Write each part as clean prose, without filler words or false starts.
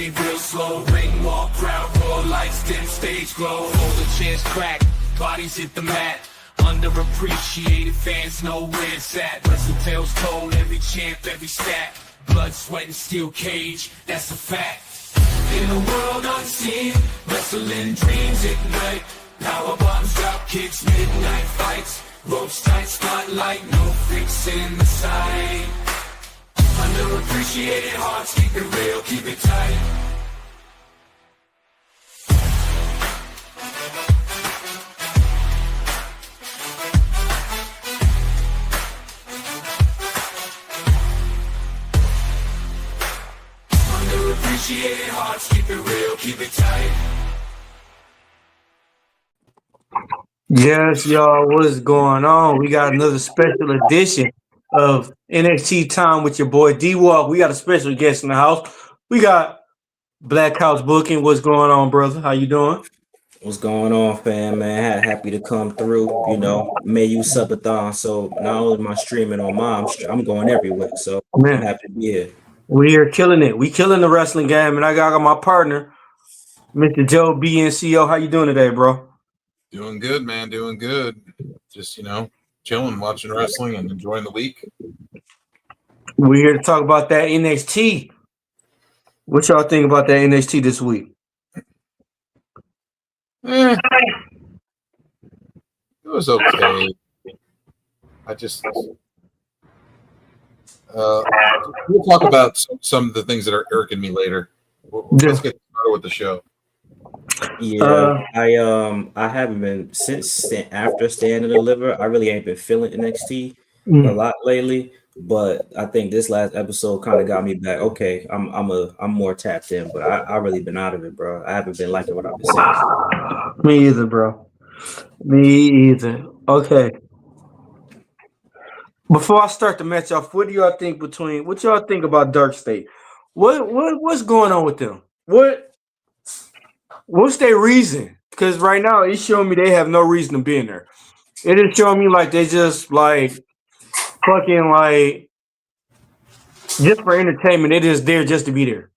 be real slow. Ring walk, crowd roar, lights dim, stage glow. All the chairs crack, bodies hit the mat. Underappreciated fans know where it's at. Wrestle tales told, every champ, every stat. Blood, sweat, and steel cage, that's a fact. In a world unseen, wrestling dreams ignite. Power bombs, drop kicks, midnight fights. Ropes tight, spotlight, no fixing the sight. Underappreciated hearts, keep it real, keep it tight. Underappreciated hearts, keep it real, keep it tight. Yes, y'all, what is going on? We got another special edition of NXT Time with your boy D-Walk. We got a special guest in the house. We got Black House Booking. What's going on, brother? How you doing? What's going on, fam, man? Happy to come through. You know, May you subathon. So not only am I streaming on mine, I'm going everywhere. So Man, I'm happy to be here. we are killing it. We killing the wrestling game, and I got my partner, Mr. Joe BNCO. How you doing today, bro? Doing good, man. Doing good. Just, chilling, watching wrestling, and enjoying the week. We're here to talk about that NXT. What y'all think about that NXT this week? It was okay. We'll talk about some of the things that are irking me later. Let's get started with the show. Yeah, I haven't been since after Stand and Deliver. I really ain't been feeling NXT a lot lately, but I think this last episode kind of got me back. Okay, I'm more tapped in, but I really been out of it, bro. I haven't been liking what I've been saying. Me either, bro. Me either. Okay. Before I start the match off, what y'all think about Dark State? What's going on with them? What's their reason? Because right now it's showing me they have no reason to be in there. It is showing me like they just like fucking like just for entertainment. It is there just to be there.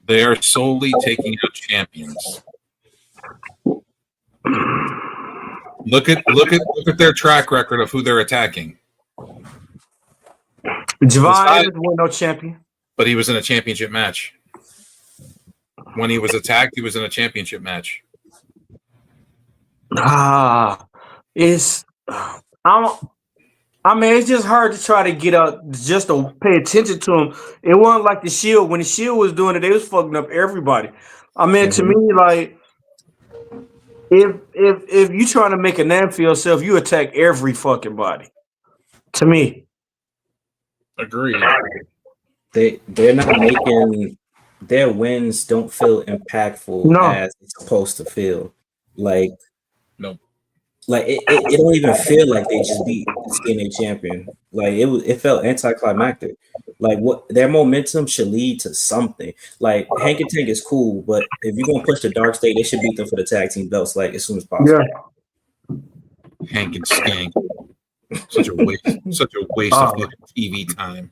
They are solely taking out champions. Look at their track record of who they're attacking. Javon Evans was no champion, but he was in a championship match. When he was attacked, he was in a championship match. It's just hard to try to get out just to pay attention to him. It wasn't like the Shield. When the Shield was doing it, they was fucking up everybody. To me, like if you trying to make a name for yourself, you attack every fucking body. To me, agreed. They're not making their wins don't feel impactful as it's supposed to feel. Like no. Like it don't even feel like they just beat the TNA champion. Like it felt anticlimactic. Like what their momentum should lead to something. Like Hank and Tank is cool, but if you're gonna push the Dark State, they should beat them for the tag team belts like as soon as possible. Yeah. Hank and Skank. Such a waste of TV time.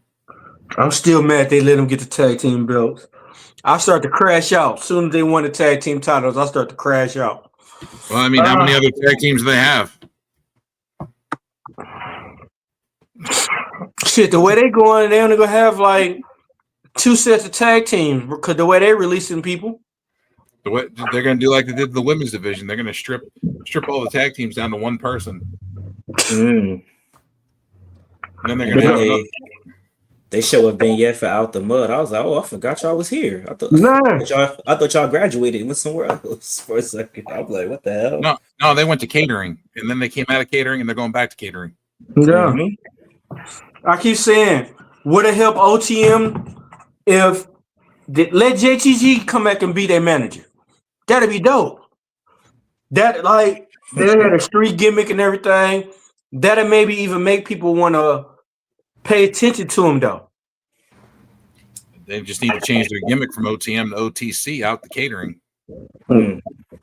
I'm still mad they let them get the tag team belts. I start to crash out. As soon as they won the tag team titles, I start to crash out. Well, I mean, how many other tag teams do they have? Shit, the way they going, they only gonna have like 2 sets of tag teams because the way they releasing people. The way they're gonna do like they did the women's division, they're gonna strip all the tag teams down to one person. And then they're gonna have they show a vignette for Out the Mud. I was like, oh, I forgot y'all was here. I thought y'all graduated and went somewhere else for a second. I'm like, what the hell? No, they went to catering, and then they came out of catering, and they're going back to catering. Yeah, I keep saying, would it help OTM if let JTG come back and be their manager? That'd be dope. That like they had a street gimmick and everything. That'd maybe even make people want to pay attention to him, though. They just need to change their gimmick from OTM to OTC out the catering. Yeah,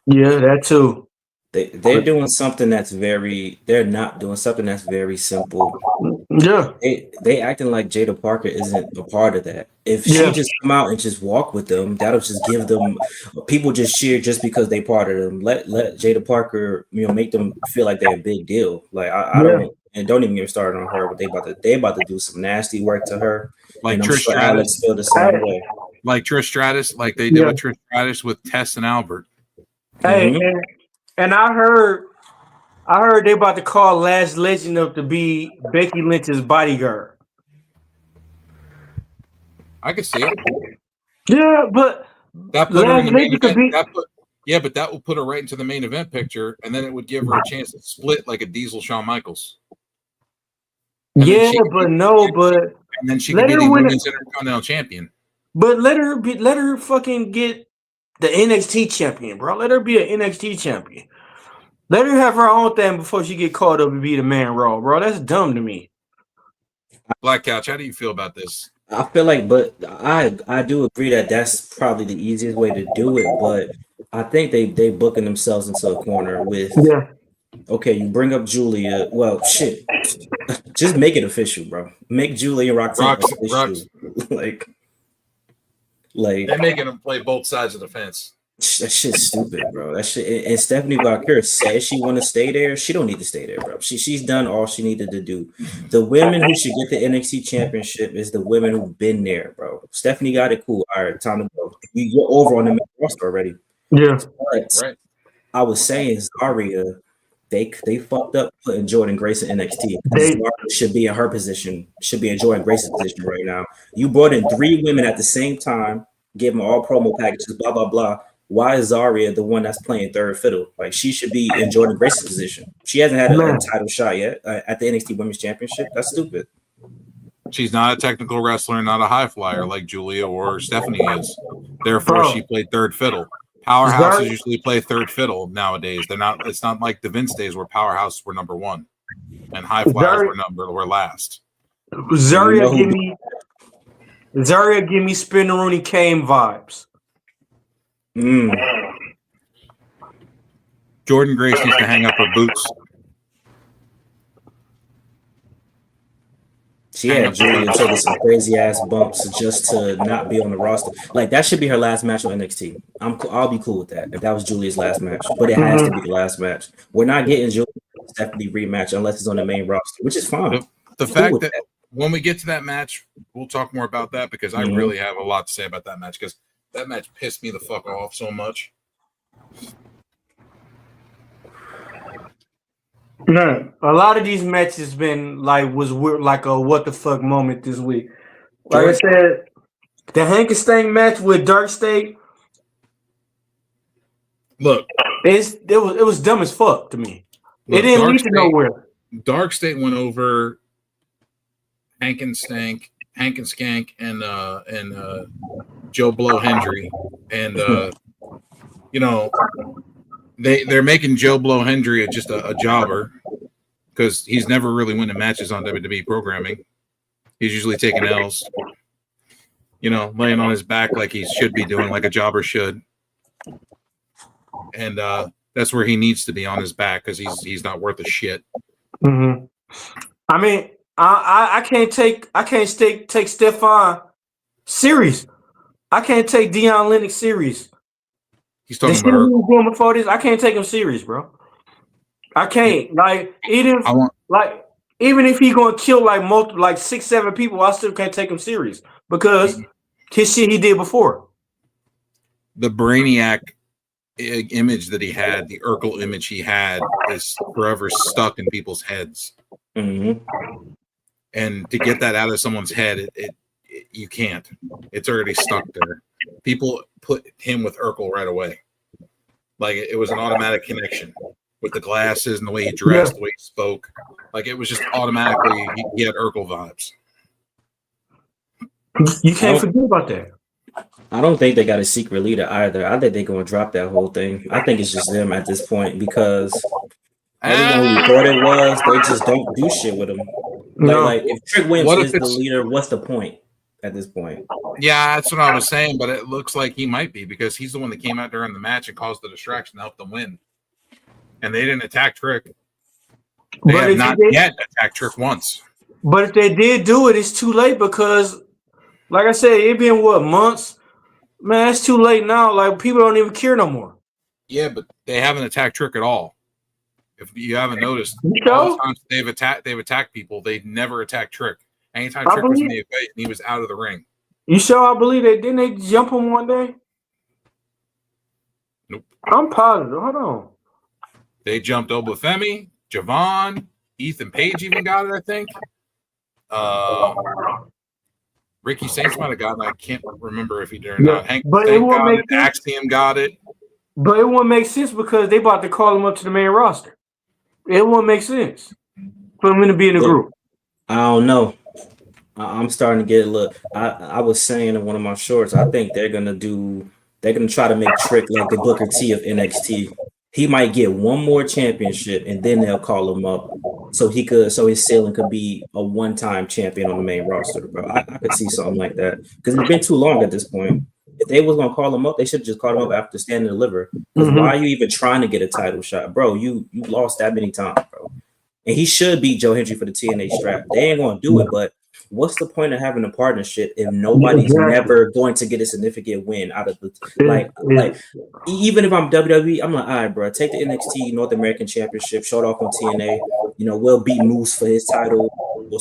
that too. They're doing something that's very. They're not doing something that's very simple. Yeah, They acting like Jada Parker isn't a part of that. If she yeah, just come out and just walk with them, that'll just give them people just cheer just because they part of them. Let Jada Parker, make them feel like they're a big deal. Like I yeah. don't, and don't even get me started on her. But they about to do some nasty work to her, Like and I'm Trish sure Alex Stratus, feel the Hey, same way. like Trish Stratus, like they did yeah. with Trish Stratus with Tess and Albert. Hey, Hmm. and I heard they about to call Last Legend up to be Becky Lynch's bodyguard. I could see it. Yeah, but That put her in Last the main Legend could event. be. But that will put her right into the main event picture, and then it would give her a chance to split like a Diesel Shawn Michaels. And then Yeah, she could but be, no, but and then she could let be her the win it. women's intercontinental champion. But let her fucking get the NXT champion, bro. Let her be an NXT champion. Let her have her own thing before she get called up and be the man Raw, bro. That's dumb to me. Black Couch, how do you feel about this? I feel like, but I do agree that that's probably the easiest way to do it. But I think they booking themselves into a corner with. Yeah. Okay, you bring up Julia. Well, shit. Just make it official, bro. Make Julia and Roxanne official. Rocks, like, like they're making them play both sides of the fence. that shit's stupid, bro. That shit. And Stephanie Valkyrie says she want to stay there. She don't need to stay there, bro. She's done all she needed to do. The women who should get the NXT championship is the women who've been there, bro. Stephanie got it cool. All right, time to go. You're over on the main roster already. Yeah. But Right. I was saying Zaria, they fucked up putting Jordan Grace in NXT. They Zaria should be in her position, should be in Jordan Grace's position right now. You brought in 3 women at the same time, gave them all promo packages, blah blah blah. Why is Zaria the one that's playing third fiddle? Like she should be in Jordan Grace's position. She hasn't had a man. title shot yet at the NXT Women's Championship. That's stupid. She's not a technical wrestler, not a high flyer like Julia or Stephanie is. Therefore, Bro. she played third fiddle. Powerhouses Zaria- usually play third fiddle nowadays. They're not. It's not like the Vince days where powerhouses were number one and high flyers were last. Zaria You know give me Spinneroonie Kane vibes. Jordan Grace needs to hang up her boots. She had Julia taking some crazy ass bumps just to not be on the roster. Like that should be her last match on NXT. I'll be cool with that if that was Julia's last match, but it has to be the last match. We're not getting Julia Stephanie rematch unless it's on the main roster, which is fine. The fact that when we get to that match, we'll talk more about that because I really have a lot to say about that match because that match pissed me the fuck off so much. No, a lot of these matches been was weird, like a what the fuck moment this week. Like I said, the Hankenstein match with Dark State. Look, it was dumb as fuck to me. It didn't lead to nowhere. Dark State went over Hank and Skank, and Joe Blow Hendry, and they're making Joe Blow Hendry just a jobber because he's never really winning matches on WWE programming. He's usually taking L's, laying on his back like he should be doing, like a jobber should, and that's where he needs to be, on his back, because he's not worth a shit. Mm-hmm. I mean, I can't take Stefan serious. I can't take Deion Lennox serious. He's talking the about her. Doing before this, I can't take him serious, bro. I can't. Like even if he gonna kill like 6, 7 people, I still can't take him serious because his shit he did before. The Brainiac image that he had, the Urkel image he had, is forever stuck in people's heads. Mm-hmm. And to get that out of someone's head, you can't. It's already stuck there. People put him with Urkel right away. Like it was an automatic connection with the glasses and the way he dressed, the way he spoke. Like it was just automatically, he had Urkel vibes. You can't forget about that. I don't think they got a secret leader either. I think they're going to drop that whole thing. I think it's just them at this point because everyone who thought it was, they just don't do shit with him. Like if Trick Williams is the leader, what's the point at this point? Yeah, that's what I was saying, but it looks like he might be because he's the one that came out during the match and caused the distraction to help them win. and they didn't attack Trick. They But have not yet attacked Trick once. But if they did do it, it's too late because, like I said, it been what, months? Man, it's too late now. Like, people don't even care no more. Yeah, but they haven't attacked Trick at all. If you haven't noticed, You all know? the times they've attacked people, they've never attacked Trick. Anytime I Trick was in believe- the equation, he was out of the ring. You sure? I believe they didn't they jump him one day? Nope. I'm positive. Hold on. They jumped Obafemi, Javon, Ethan Page even got it, I think. Ricky Saints might have gotten it. I can't remember if he did or not. Hank but it Stank won't got make it. sense. Axiom got it. But it wouldn't make sense because they about to call him up to the main roster. It wouldn't make sense for him to be in the group. I don't know. I'm starting to get a look. I was saying in one of my shorts, I think they're gonna try to make Trick like the Booker T of NXT. He might get one more championship and then they'll call him up so his ceiling could be a one-time champion on the main roster, bro. I could see something like that because it's been too long at this point. If they was gonna call him up, they should have just called him up after Stand and Deliver. Because why are you even trying to get a title shot, bro? You lost that many times, bro. And he should beat Joe Hendry for the TNA strap. They ain't gonna do it, but what's the point of having a partnership if nobody's never going to get a significant win out of the like even if I'm WWE, I'm like, all right, bro, take the NXT North American Championship, show it off on TNA. You know, we'll beat Moose for his title. We'll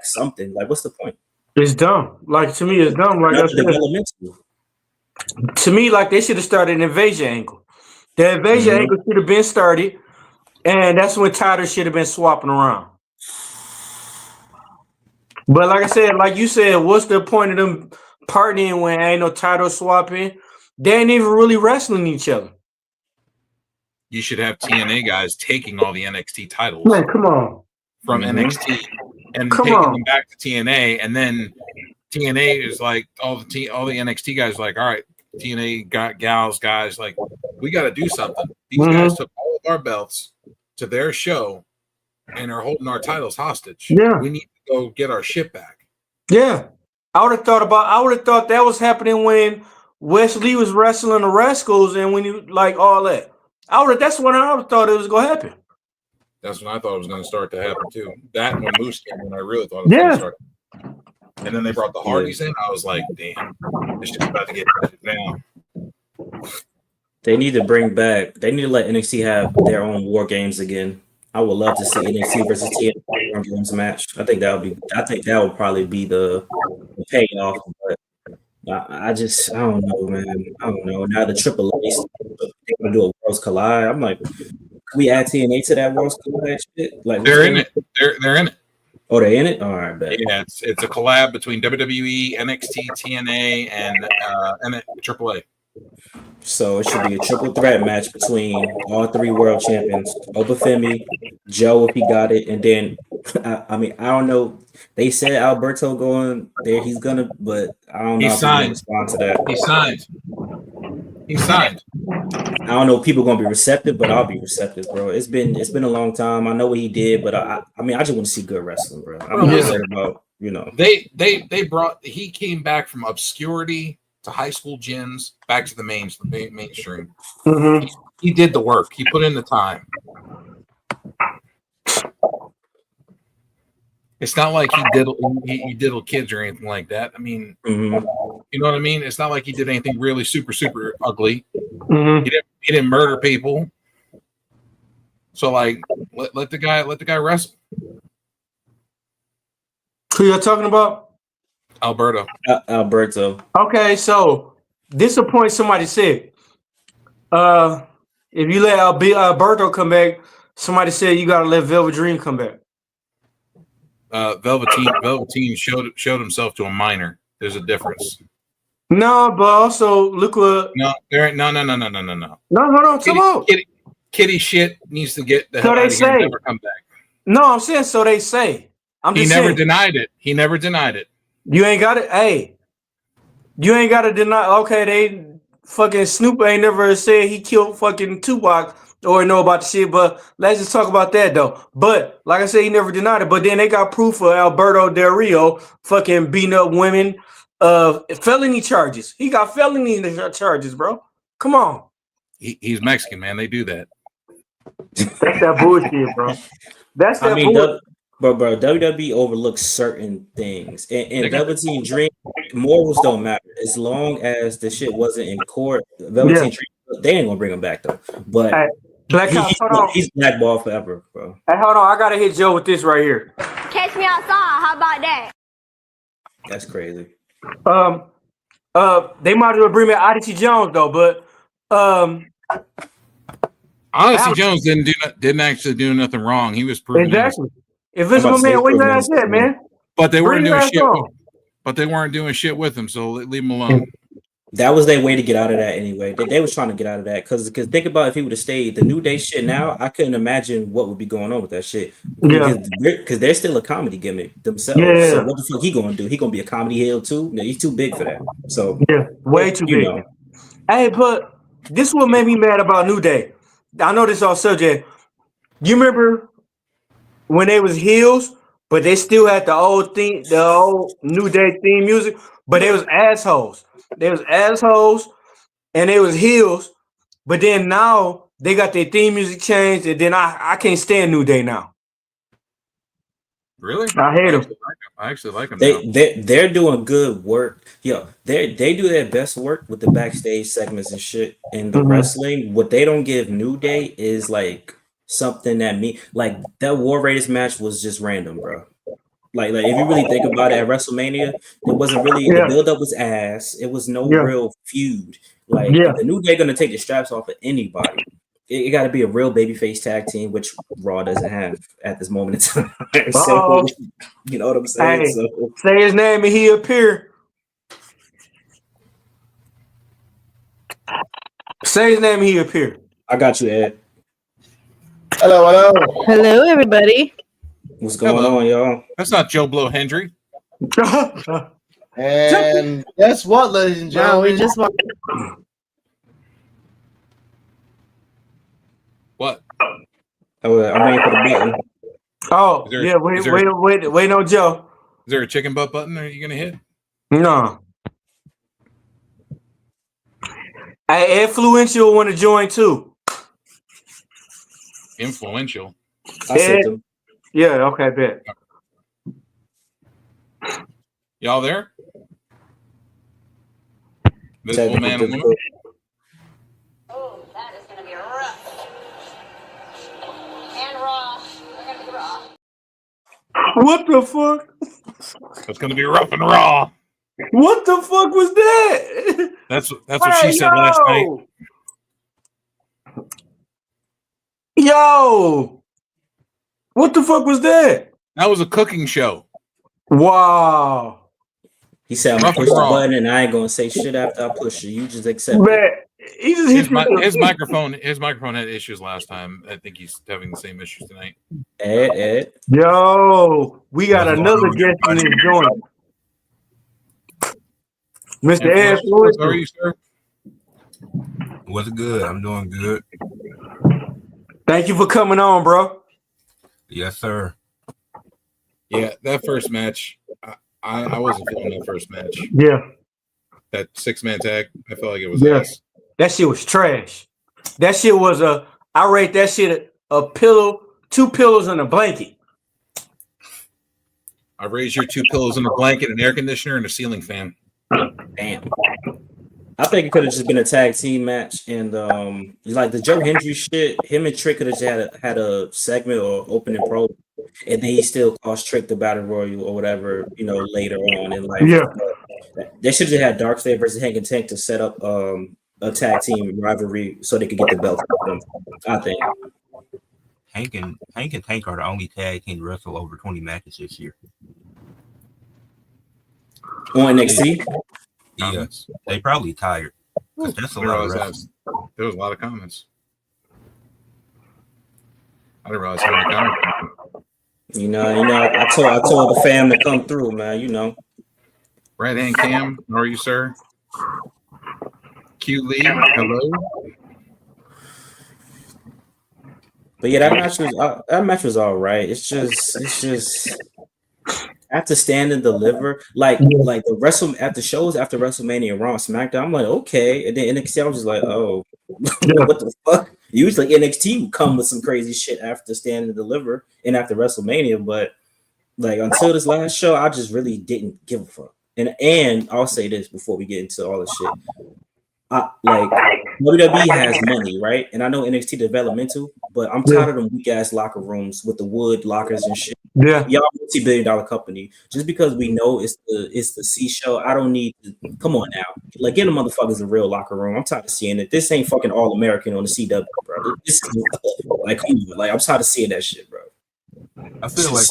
something like, what's the point? It's dumb. Like, to me, it's dumb. Like I said, to me, like, they should have started an invasion angle. The invasion angle should have been started, and that's when titles should have been swapping around. But like I said, like you said, what's the point of them partying when ain't no title swapping? They ain't even really wrestling each other. You should have TNA guys taking all the NXT titles. Man, come on. From NXT and taking them back to TNA, and then TNA is like all the NXT guys like, all right, TNA guys like, we got to do something. These guys took all of our belts to their show and are holding our titles hostage. Yeah, we need to go get our shit back. Yeah, I would have thought that was happening when Wesley was wrestling the Rascals, and when you like all that. That's when I would have thought it was gonna happen. That's when I thought it was going to start to happen too. That when Moose came in, I really thought it was going to start. And then they brought the Hardys in. I was like, damn, this shit's about to get down. They need to let NXT have their own war games again. I would love to see NXT versus TNA war games match. I think that would probably be the payoff. But I don't know, man. I don't know. Now the AAA, they're gonna do a Worlds Collide. I'm like, can we add TNA to that Worlds Collide shit? Like, they're in it. They're in it. Oh, they're in it. All right, bet. Yeah, it's a collab between WWE, NXT, TNA, and AAA. So it should be a triple threat match between all three world champions: Obafemi, Joe if he got it, and then I don't know. They said Alberto going there. He's gonna, but I don't know. He signed. Respond to that. He signed. I don't know if people are gonna be receptive, but I'll be receptive, bro. It's been a long time. I know what he did, but I just want to see good wrestling, bro. I'm not worried about, you know. He came back from obscurity to high school gyms back to the mainstream. He did the work. He put in the time. It's not like he diddled kids or anything like that. I mean, you know what I mean? It's not like he did anything really super, super ugly. He didn't murder people. So like, let the guy wrestle. Who you're talking about? Alberto. Okay, so this is a point somebody said. If you let Alberto come back, somebody said you gotta let Velvet Dream come back. Velveteen showed himself to a minor. There's a difference. No, but also look what. No. No, hold on. Come on. Kitty shit needs to get the hell out of here and never come back. No, I'm saying so they say. He never denied it. You ain't got it. Hey, you ain't got to deny. Okay, they fucking Snoop ain't never said he killed fucking Tupac or know about the shit. But let's just talk about that though. But like I said, he never denied it. But then they got proof of Alberto Del Rio fucking beating up women. Felony charges. He got felony charges, bro. Come on. He's Mexican, man. They do that. That's that bullshit, bro. That's that bullshit. Bro, WWE overlooks certain things. And Velveteen Dream, morals don't matter. As long as the shit wasn't in court, Velveteen Dream, they ain't gonna bring him back though. But hey, Black House, hold on. He's blackballed forever, bro. Hey, hold on. I gotta hit Joe with this right here. Catch me outside. How about that? That's crazy. They might as well bring me Odyssey Jones though, but Odyssey Jones didn't actually do nothing wrong. He was proven exactly. If it's my man, what you guys said, man? But they weren't doing shit. But they weren't doing shit with him, so leave him alone. That was their way to get out of that anyway. They was trying to get out of that because think about if he would have stayed. The New Day shit now, I couldn't imagine what would be going on with that shit. Because they're still a comedy gimmick themselves. Yeah. So what the fuck he gonna do? He gonna be a comedy heel too? No, he's too big for that. So way too big. Know. Hey, but this is what made me mad about New Day. I know this off subject. You remember when they was heels, but they still had the old New Day theme music, but they was assholes. They was assholes and they was heels, but then now they got their theme music changed, and then I can't stand New Day now. Really? I hate them. I actually like them. They're doing good work. Yo, they do their best work with the backstage segments and shit. And the wrestling, what they don't give New Day is like something that like that War Raiders match was just random, bro. Like if you really think about it, at WrestleMania, it wasn't really the build-up was ass. It was no real feud. Like the New Day gonna take the straps off of anybody. It got to be a real babyface tag team, which Raw doesn't have at this moment in time. So, you know what I'm saying? Hey, so, say his name and he appear. Say his name and he appear. I got you, Ed. Hello. Hello, everybody. What's going on, y'all? That's not Joe Blow Hendry. And guess what, ladies and gentlemen? We just walked. What? Oh, I'm waiting for the button. Oh, wait on Joe. Is there a chicken butt button? Are you gonna hit? No. Hey, Influential want to join too. Influential. I sent them. Yeah. Okay. Bet. Y'all there? Visible man and woman. Oh, that is gonna be rough. And raw. We're gonna be raw. What the fuck? It's gonna be rough and raw. What the fuck was that? That's what she said last night. Yo, what the fuck was that? That was a cooking show. Wow. He said, "I'm gonna push the button, and I ain't gonna say shit after I push it. You just accept it." His microphone had issues last time. I think he's having the same issues tonight. Ed. Yo, we got another guest in this joint. Mr. Ed, how are you, sir? What's good? I'm doing good. Thank you for coming on, bro. Yes, sir. Yeah, that first match, I wasn't feeling that first match. Yeah. That 6-man tag, I felt like it was ass. That shit was trash. That shit was I rate that shit a pillow, 2 pillows and a blanket. I raised your 2 pillows and a blanket, an air conditioner, and a ceiling fan. Damn. I think it could have just been a tag team match, and like the Joe Hendry shit, him and Trick could have just had a segment or opening pro, and then he still cost Trick the Battle Royal or whatever, later on in life. Yeah. They should have had Dark State versus Hank and Tank to set up a tag team rivalry so they could get the belt. I think Hank and Tank are the only tag team to wrestle over 20 matches this year. On NXT? Yes. They probably tired. That's a lot of wrestling. There was a lot of comments. I didn't realize how many comments. I told the fam to come through, man, Red Hand Cam, how are you, sir? Q Lee, hello. But yeah, that match was all right. It's just after Stand and Deliver, like the after shows after WrestleMania, Raw, SmackDown, I'm like, okay, and then NXT, I was just like, oh, what the fuck? Usually NXT would come with some crazy shit after Stand and Deliver and after WrestleMania, but like until this last show, I just really didn't give a fuck. And I'll say this before we get into all this shit. Like WWE has money, right? And I know NXT developmental, but I'm tired of them weak ass locker rooms with the wood lockers and shit. Yeah. Y'all multi-billion-dollar company. Just because we know it's the C show, I don't need to come on now. Like get the motherfuckers a real locker room. I'm tired of seeing it. This ain't fucking All American on the CW, bro. This is like I'm tired of seeing that shit, bro. I feel like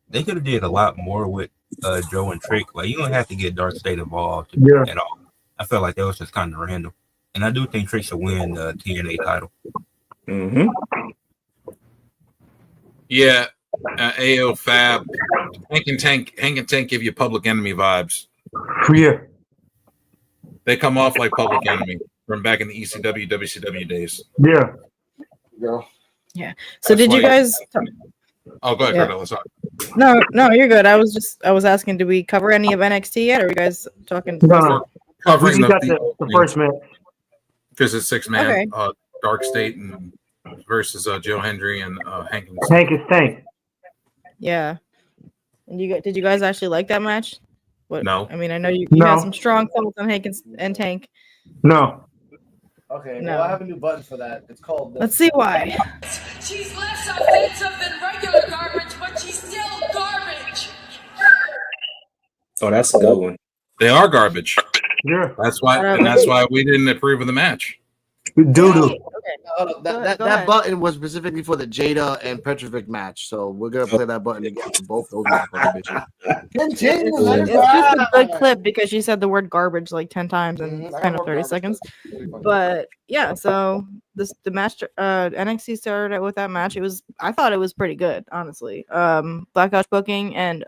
they could have did a lot more with Joe and Trick. Like you don't have to get Dark State involved at all. I felt like that was just kind of random. And I do think Trick should win the TNA title. Mm-hmm. Yeah. AO Fab. Hank and Tank give you Public Enemy vibes. Yeah. They come off like Public Enemy from back in the ECW, WCW days. Yeah. Yeah. So did you guys? Oh, go ahead, Yeah. Curtis. Sorry. No, you're good. I was asking, did we cover any of NXT yet? Or are you guys talking? No. Covering We got the first match. Because it's 6-man, Okay. Dark State and versus Joe Hendry and Hank and Tank is Tank. Yeah. And did you guys actually like that match? What? No. I mean, I know you No. had some strong thoughts on Hank and Tank. No. Okay, No. well, I have a new button for that. It's called. Let's see why. She's less offensive than regular garbage, but she's still garbage. Oh, that's a good one. They are garbage. Yeah. That's why we didn't approve of the match. Doo-doo. Okay. That Go ahead. button was specifically for the Jada and Petrovic match, so we're gonna play that button again for both those motherfucking bitches. Continue. It's just a good clip because she said the word garbage like 10 times in kind of 30 seconds. But yeah, so the match NXT started out with that match. I thought it was pretty good, honestly. Blackout booking and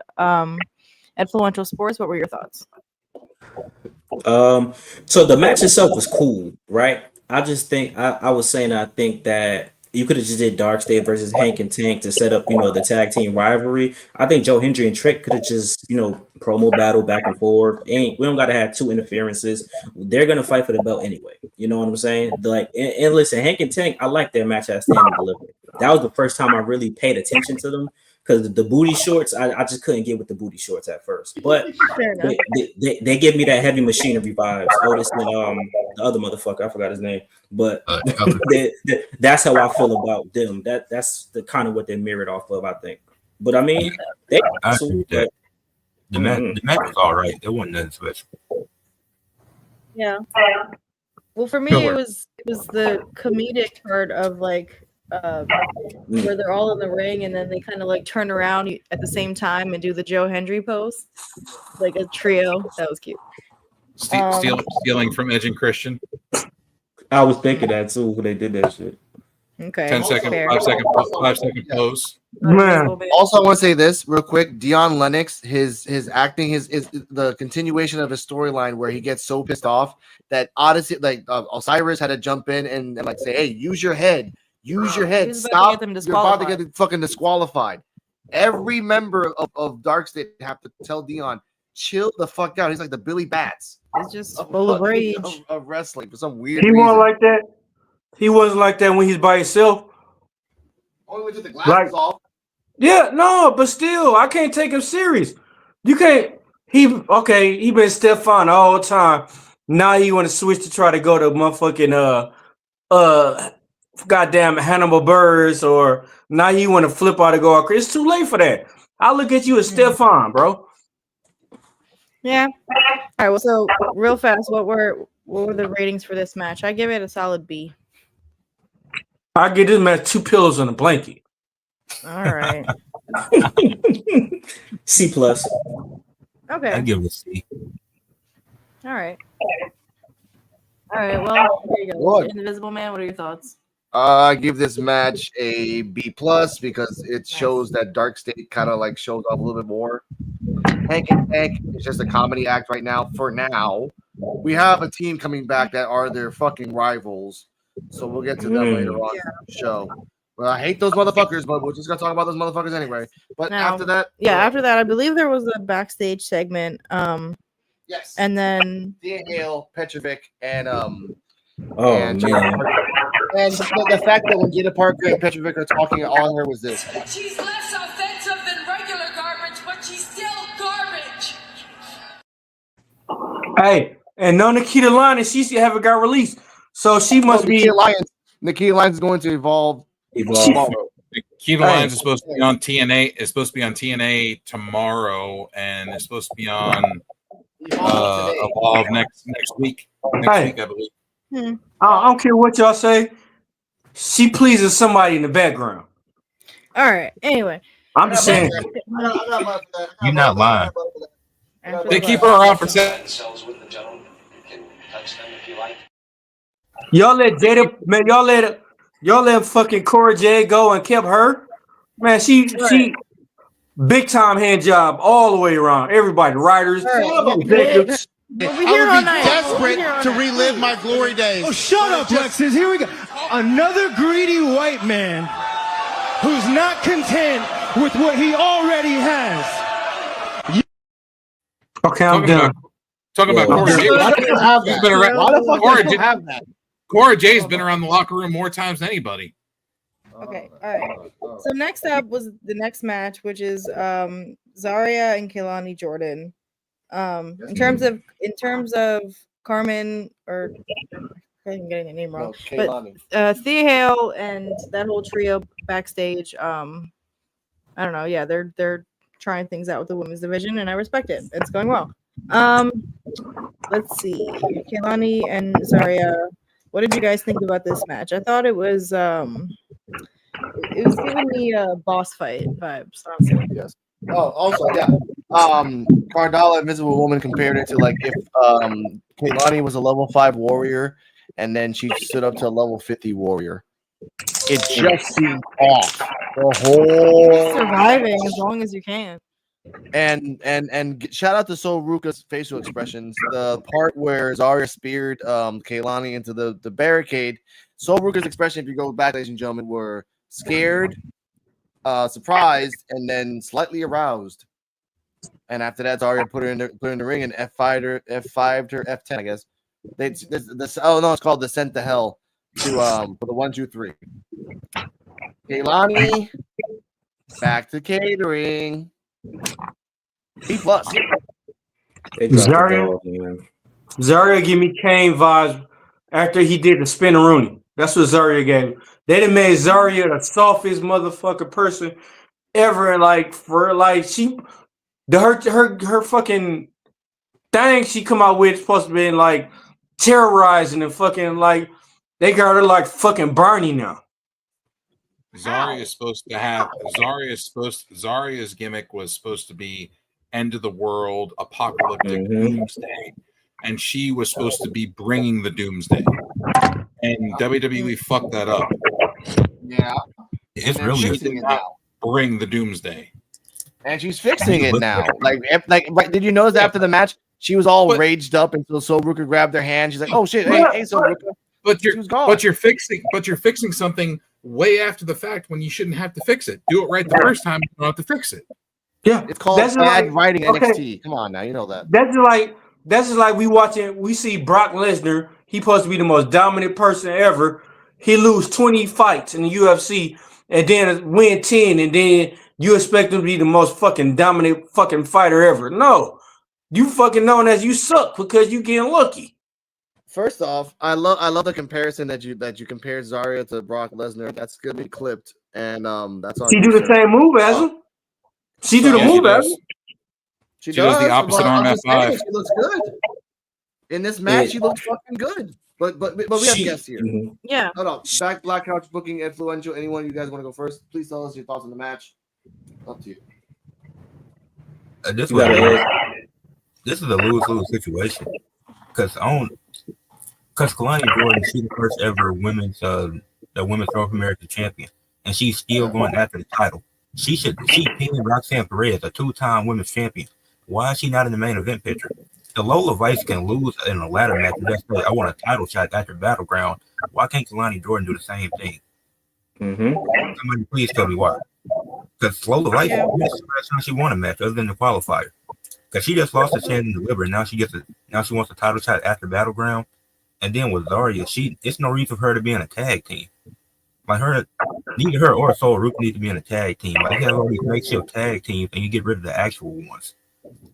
influential sports. What were your thoughts? So the match itself was cool, right? I just think I was saying I think that you could have just did Dark State versus Hank and Tank to set up, the tag team rivalry. I think Joe Hendry and Trick could have just, promo battle back and forth. We don't got to have two interferences. They're gonna fight for the belt anyway. You know what I'm saying? Like, and listen, Hank and Tank, I like their match at Stand and Deliver. That was the first time I really paid attention to them. Because the booty shorts, I just couldn't get with the booty shorts at first. But they give me that heavy machinery vibes. Otis and the other motherfucker, I forgot his name. But that's how I feel about them. That's the kind of what they mirrored off of, I think. But I mean, I agree with that. The match was all right. There wasn't nothing special. Yeah. Well, for me, it was the comedic part of like where they're all in the ring and then they kind of like turn around at the same time and do the Joe Hendry pose, like a trio. That was cute. Stealing from Edge and Christian. I was thinking that too when they did that shit. Okay. 5 second pose. Man. Also, I want to say this real quick. Dion Lennox, his acting, his the continuation of his storyline where he gets so pissed off that Odyssey, Osiris had to jump in and like say, "Hey, use your head. Use your head. Stop. You're about to get fucking disqualified." Every member of Dark State have to tell Dion, chill the fuck out. He's like the Billy Bats. He's just full of rage of wrestling for some weird He reason. wasn't like that. He wasn't like that when he's by himself. Only took the glasses off. Yeah, no, but still, I can't take him serious. You can't. He been Stefan all the time. Now he want to switch to try to go to motherfucking goddamn Hannibal Burrs, or now you want to flip out and go out. It's too late for that. I look at you as Stefan, bro. Yeah. All right. Well, so real fast, what were the ratings for this match? I give it a solid B. I give this match 2 pillows and a blanket. All right. C plus. Okay. I give it a C. All right. Well, there you go. What? Invisible Man, what are your thoughts? I give this match a B plus because it shows that Dark State kind of like shows off a little bit more. Hank and Tank is just a comedy act right now. For now, we have a team coming back that are their fucking rivals, so we'll get to them later on in the show. Well, I hate those motherfuckers, but we're just gonna talk about those motherfuckers anyway. But after that, I believe there was a backstage segment. Yes. And then Dan Hale, Petrovic, and man. And the fact that when Jada Parker and Petrovic are talking, all I heard was this. She's less offensive than regular garbage, but she's still garbage. Hey, and no Nikita Lyons, she haven't got released, so she must be. Nikita Lyons is going to evolve. Keto Lines is supposed to be on TNA. It's supposed to be on TNA tomorrow, and it's supposed to be on Evolve next week. Next week, I believe. I don't care what y'all say. She pleases somebody in the background. All right. Anyway, I'm just saying. You're not lying. They keep her around for Y'all let Jada, man. Y'all let fucking Cora Jade go and kept her. Man, she big time hand job all the way around. Everybody, writers, executives. I would be desperate to relive my glory days. Oh, shut up, Lexus. Here we go. Another greedy white man who's not content with what he already has. Okay, I'm done. Talking about Cora Jade. Why do you have that? Why the fuck do you have that? Cora Jay's been around the locker room more times than anybody. Okay, all right. So next up was the next match, which is Zarya and Kehlani Jordan. In terms of Carmen, or I'm getting the name wrong, but Thea Hale and that whole trio backstage. I don't know. Yeah, they're trying things out with the women's division, and I respect it. It's going well. Let's see, Kehlani and Zarya. What did you guys think about this match? I thought it was giving me a boss fight vibes. Honestly. Yes. Oh, also, yeah. Cardala, Invisible Woman, compared it to like if Kehlani was a level 5 warrior and then she stood up to a level 50 warrior. It just seemed off. The whole surviving as long as you can. And shout out to Sol Ruka's facial expressions. The part where Zarya speared Kehlani into the barricade, Sol Ruka's expression, if you go back, ladies and gentlemen, were scared, surprised, and then slightly aroused. And after that, Zarya put her in the ring and F5'd her, F10, I guess. It's called Descent to Hell for the 1, 2, 3. Kehlani back to catering. B+. Zarya give me Kane vibes after he did the spin-a-rooney. That's what Zarya gave me. They done made Zarya the softest motherfucker person ever. Her fucking thing she come out with supposed to be like terrorizing and fucking like they got her like fucking Barney now. Zarya's gimmick was supposed to be end of the world, apocalyptic doomsday, and she was supposed to be bringing the doomsday. And WWE fucked that up. Yeah, it's really bring the doomsday, and she's fixing it now. Like, did you notice after the match she was all raged up until Sol Ruka grabbed her hand? She's like, "Oh shit, hey Sol Ruka." But you're fixing something way after the fact when you shouldn't have to fix it. Do it right the first time. You don't have to fix it. Yeah, it's called bad writing. NXT. Come on now, you know that. That's just like we see Brock Lesnar. He's supposed to be the most dominant person ever. He lose 20 fights in the UFC and then win 10, and then you expect him to be the most fucking dominant fucking fighter ever. No, you fucking known as you suck because you getting lucky. First off, I love the comparison that you compared Zarya to Brock Lesnar. That's gonna be clipped, and that's on. She do the same move as him. She do the move as him. She does the opposite arm F5. She looks good in this match. She looks fucking good. But we have guests here. Yeah. Hold on. Back Black Couch booking influential. Anyone you guys want to go first? Please tell us your thoughts on the match. Up to you. This is a lose-lose situation because Kehlani Jordan, she's the first ever women's North American champion, and she's still going after the title. She pinned Roxanne Perez, a 2-time women's champion. Why is she not in the main event picture? The Lola Vice can lose in a ladder match and just say, I want a title shot after Battleground. Why can't Kehlani Jordan do the same thing? Somebody please tell me why. Because Lola Vice, this is the last time she won a match other than the qualifier. Because she just lost a chance in the liver. Now she wants a title shot after Battleground. And then with Zarya, it's no reason for her to be in a tag team. Like neither her or Soul Ruka need to be in a tag team. Like you have all these makeshift tag teams and you get rid of the actual ones.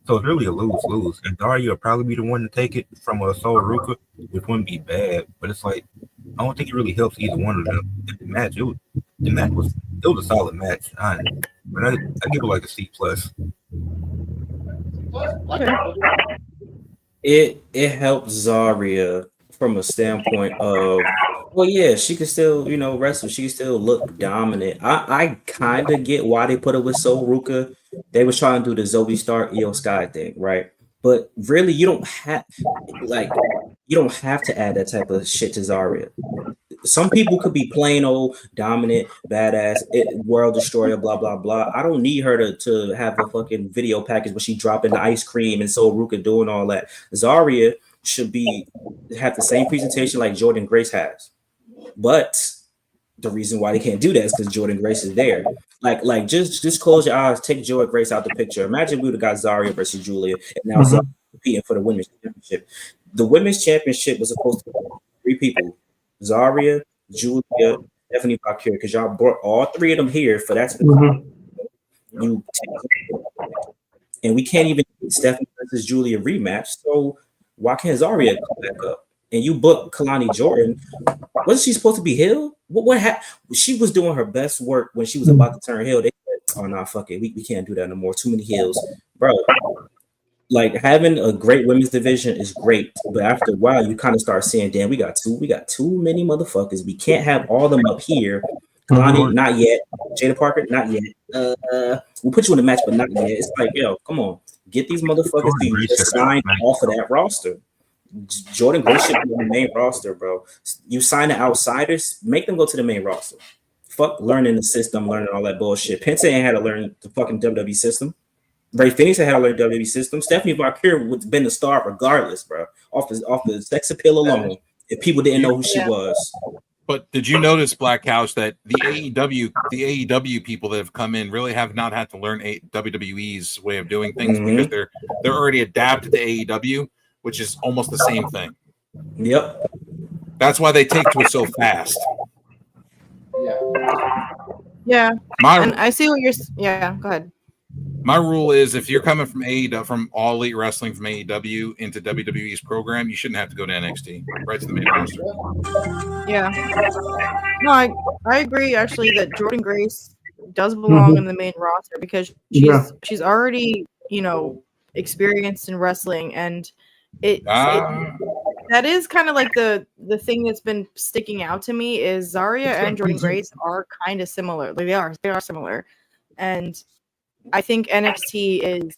So it's really a lose-lose. And Zarya will probably be the one to take it from a Soul Ruka, which wouldn't be bad. But it's like I don't think it really helps either one of them. The match was a solid match. But I give it like a C plus. It helps Zarya from a standpoint of, well, yeah, she can still, wrestle. She can still look dominant. I kind of get why they put her with Soul Ruka. They was trying to do the Zoe Stark, Io Sky thing, right? But really, you don't have to add that type of shit to Zarya. Some people could be plain old dominant, badass, world destroyer, blah blah blah. I don't need her to have a fucking video package where she dropping the ice cream and Soul Ruka doing all that. Zarya should have the same presentation like Jordan Grace has, but the reason why they can't do that is because Jordan Grace is there. Like just close your eyes, take Jordan Grace out the picture. Imagine we would have got Zarya versus Julia, and now Zarya competing for the women's championship. The women's championship was supposed to be 3 people: Zarya, Julia, Stephanie Valkyrie, because y'all brought all 3 of them here for that. And we can't even get Stephanie versus Julia rematch. So why can't Zarya come back up? And you book Kalani Jordan. Wasn't she supposed to be heel? What happened? She was doing her best work when she was about to turn heel. They said, "Oh no, fuck it, we can't do that no more. Too many heels, bro." Like having a great women's division is great, but after a while, you kind of start saying, "Damn, we got too many motherfuckers. We can't have all of them up here." Kalani, not yet. Jada Parker, not yet. We'll put you in the match, but not yet. It's like, yo, come on, get these motherfuckers to just sign off of that roster. Jordan Grace should be on the main roster, bro. You sign the outsiders, make them go to the main roster. Fuck learning the system, learning all that bullshit. Penta ain't had to learn the fucking WWE system. Ray Phoenix had to learn the WWE system. Stephanie Valkyrie would have been the star regardless, bro. Off the sex appeal alone, if people didn't know who she was. But did you notice, Black House, that the AEW people that have come in really have not had to learn WWE's way of doing things because they're already adapted to AEW, which is almost the same thing. Yep. That's why they take to it so fast. Yeah. And I see what you're. Yeah. Go ahead. My rule is if you're coming from AEW, from All Elite Wrestling, from AEW into WWE's program, you shouldn't have to go to NXT, right to the main roster. Yeah. No, I agree actually that Jordan Grace does belong in the main roster because she's already, experienced in wrestling, and that is kind of like the thing that's been sticking out to me is Zarya and Jordan Grace are kind of similar. Like they are similar. And I think NXT is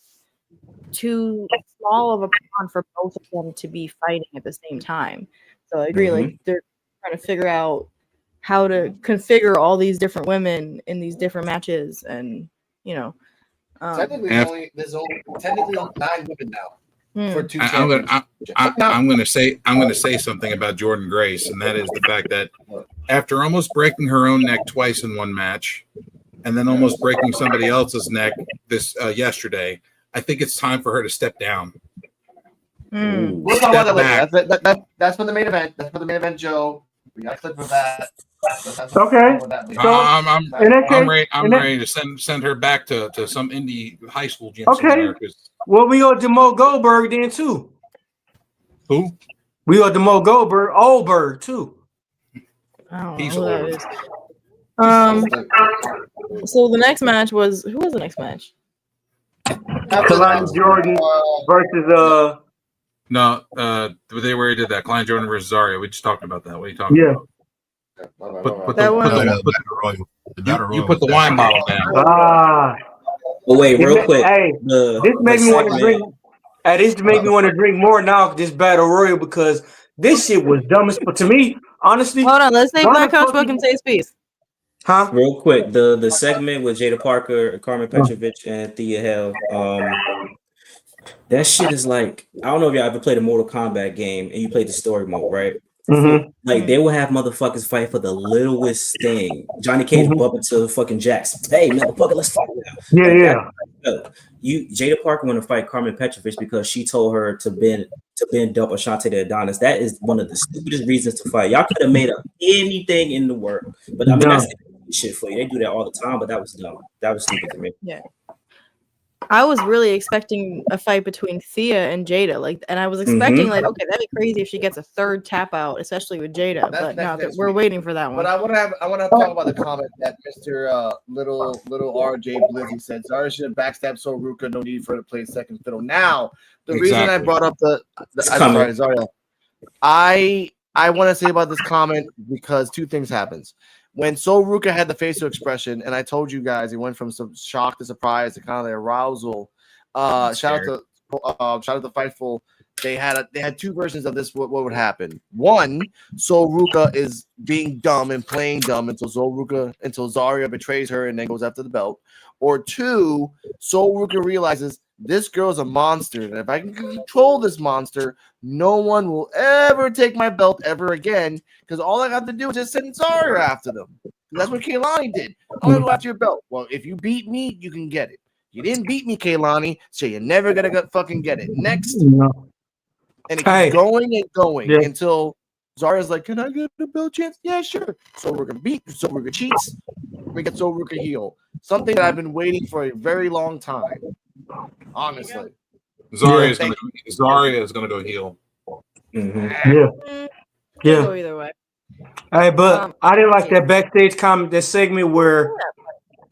too small of a pond for both of them to be fighting at the same time. So I agree, like they're trying to figure out how to configure all these different women in these different matches, and technically there's only 9 women now for 2 I'm going to say something about Jordan Grace, and that is the fact that after almost breaking her own neck twice in one match, and then almost breaking somebody else's neck this yesterday, I think it's time for her to step down. We'll talk about that later. That's for the main event. That's for the main event, Joe. We got a clip of that. Okay. I'm ready to send her back to some indie high school gym. Okay. Well, we got Demo Goldberg then too. Who? We got Demo Oldberg too. He's old. So the next match was who was the next match? Kalani Jordan versus No, they already did that. Klein Jordan versus Zarya. We just talked about that. What are you talking about? You put the wine bottle down. But wait, real quick. Hey, this made me want to drink. This made me want to drink more now. This battle royal because this shit was dumb as. But to me, honestly, hold on. Let's take Black Coach Book and say his piece. Huh? Real quick, the segment with Jada Parker, Carmen Petrovic, and Thea Hale, that shit is like, I don't know if y'all ever played a Mortal Kombat game and you played the story mode, right? Like they will have motherfuckers fight for the littlest thing. Johnny Cage bump into fucking Jax. Hey, motherfucker, let's fight now. Jada Parker want to fight Carmen Petrovic because she told her to bend to bend up Ashante to Adonis. That is one of the stupidest reasons to fight. Y'all could have made up anything in the world, but I mean that's shit for you. They do that all the time, but that was dumb. That was stupid to me. Yeah. I was really expecting a fight between Thea and Jada, and I was expecting okay, that'd be crazy if she gets a third tap out, especially with Jada. But no, we're waiting for that one. But I want to talk about the comment that Mr. Little RJ Blizzy said. Zara should have backstabbed So Ruka. No need for her to play second fiddle. Now, the reason I brought up I'm sorry, Zaria. I want to say about this comment because two things happens. When So Ruka had the facial expression, and I told you guys, it went from some shock to surprise to kind of the arousal. Shout out to Fightful. They had two versions of this. What would happen? One, So Ruka is being dumb and playing dumb until Zarya betrays her and then goes after the belt. Or two, So Ruka realizes this girl's a monster, and if I can control this monster, no one will ever take my belt ever again, because all I have to do is just send Zarya after them. That's what Kaylani did. I'm gonna go after your belt. Well, if you beat me, you can get it. You didn't beat me, Kaylani, so you're never gonna fucking get it. Next, and it keeps going and going until Zarya's like, "Can I get a belt chance?" Yeah, sure. So we're gonna beat. So we're gonna cheats. We get So Ruka heel. Something that I've been waiting for a very long time. Honestly, Zarya is going to go heel. Go either way. Hey, but I didn't like that backstage comment, that segment where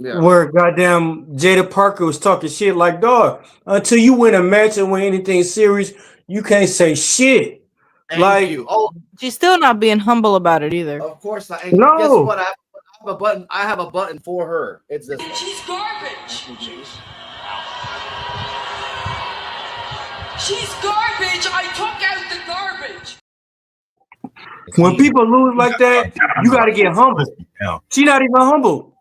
goddamn Jada Parker was talking shit like, dog, until you win a match and win anything serious, you can't say shit. Thank you. Oh, she's still not being humble about it either. Of course not. And guess what? I have a button. I have a button for her. It's this. She's garbage. She's garbage. I took out the garbage. When people lose like that, you got to get humble. She's not even humble.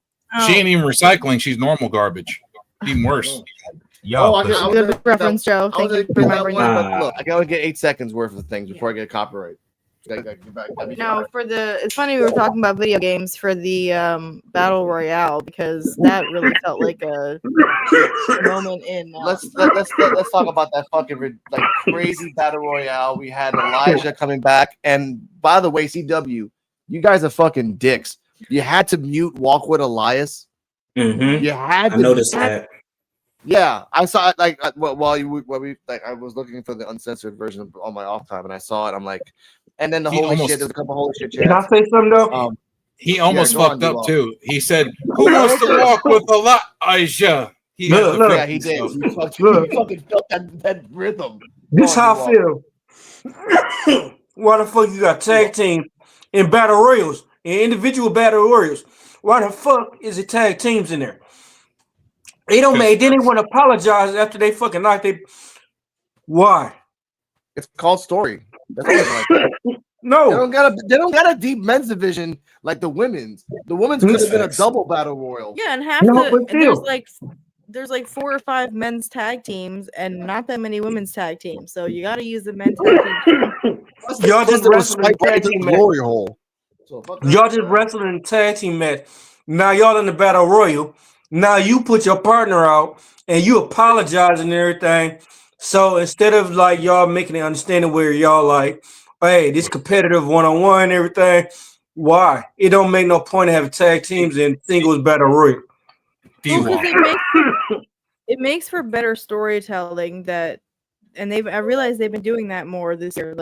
She ain't even recycling. She's normal garbage. Even worse. Good reference, Joe. Thank you for remembering. Look, I can only get 8 seconds worth of things before I get copyright. No, it's funny we were talking about video games for the Battle Royale, because that really felt like a moment in. Let's talk about that fucking crazy Battle Royale. We had Elijah coming back, and by the way, CW, you guys are fucking dicks. You had to mute Walk with Elias. You had to. I noticed that. Yeah, I saw it I was looking for the uncensored version on my off time, and I saw it. I'm like, and then there's a couple holy shit chats. Can I say something though? He almost fucked up too. He said, "Who wants to walk with Elijah?" He did. He fucking felt that rhythm. This how I feel. Why the fuck you got tag team in battle royals, in individual battle royals? Why the fuck is it tag teams in there? They don't make. Then they want to apologize after they fucking knocked it. Why? It's called story. No, they don't got a deep men's division like the women's. The women's could have been a double battle royal. Yeah, and there's like 4 or 5 men's tag teams and not that many women's tag teams. So you got to use the men's tag team. Y'all just wrestling tag team glory hole. Y'all just wrestling in tag team match. Now y'all in the battle royal. Now you put your partner out and you apologize and everything. So instead of y'all making it understanding where y'all hey, this competitive one-on-one and everything, why? It don't make no point to have tag teams in singles battle royal. It makes for better storytelling I realize they've been doing that more this year,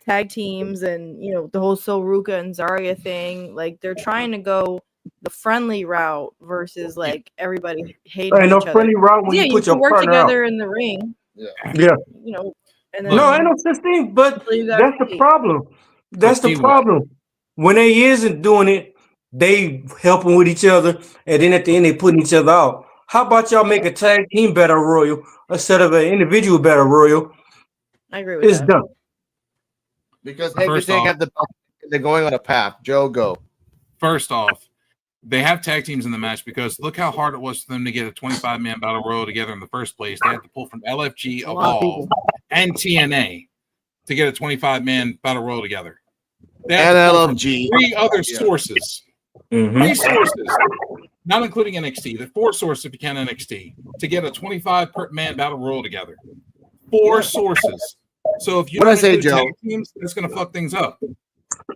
tag teams and the whole So Ruka and Zarya thing. They're trying to go the friendly route versus everybody hating each other. Friendly route when you put your work partner together out. In the ring. Yeah. And then, no, ain't no such thing. But that's the problem. That's the problem. When they isn't doing it, they helping with each other, and then at the end they putting each other out. How about y'all make a tag team battle royal instead of an individual battle royal? I agree with that. It's done. Because they're going on a path. Joe, go. First off, they have tag teams in the match because look how hard it was for them to get a 25-man battle royal together in the first place. They had to pull from LFG, Evolve, and TNA to get a 25-man battle royal together. They had and LFG. 3 other sources. 3 sources, not including NXT. The 4 sources if you count NXT to get a 25-man battle royal together. 4 sources. So if you What don't I say, include Joe? tag teams, that's gonna fuck things up.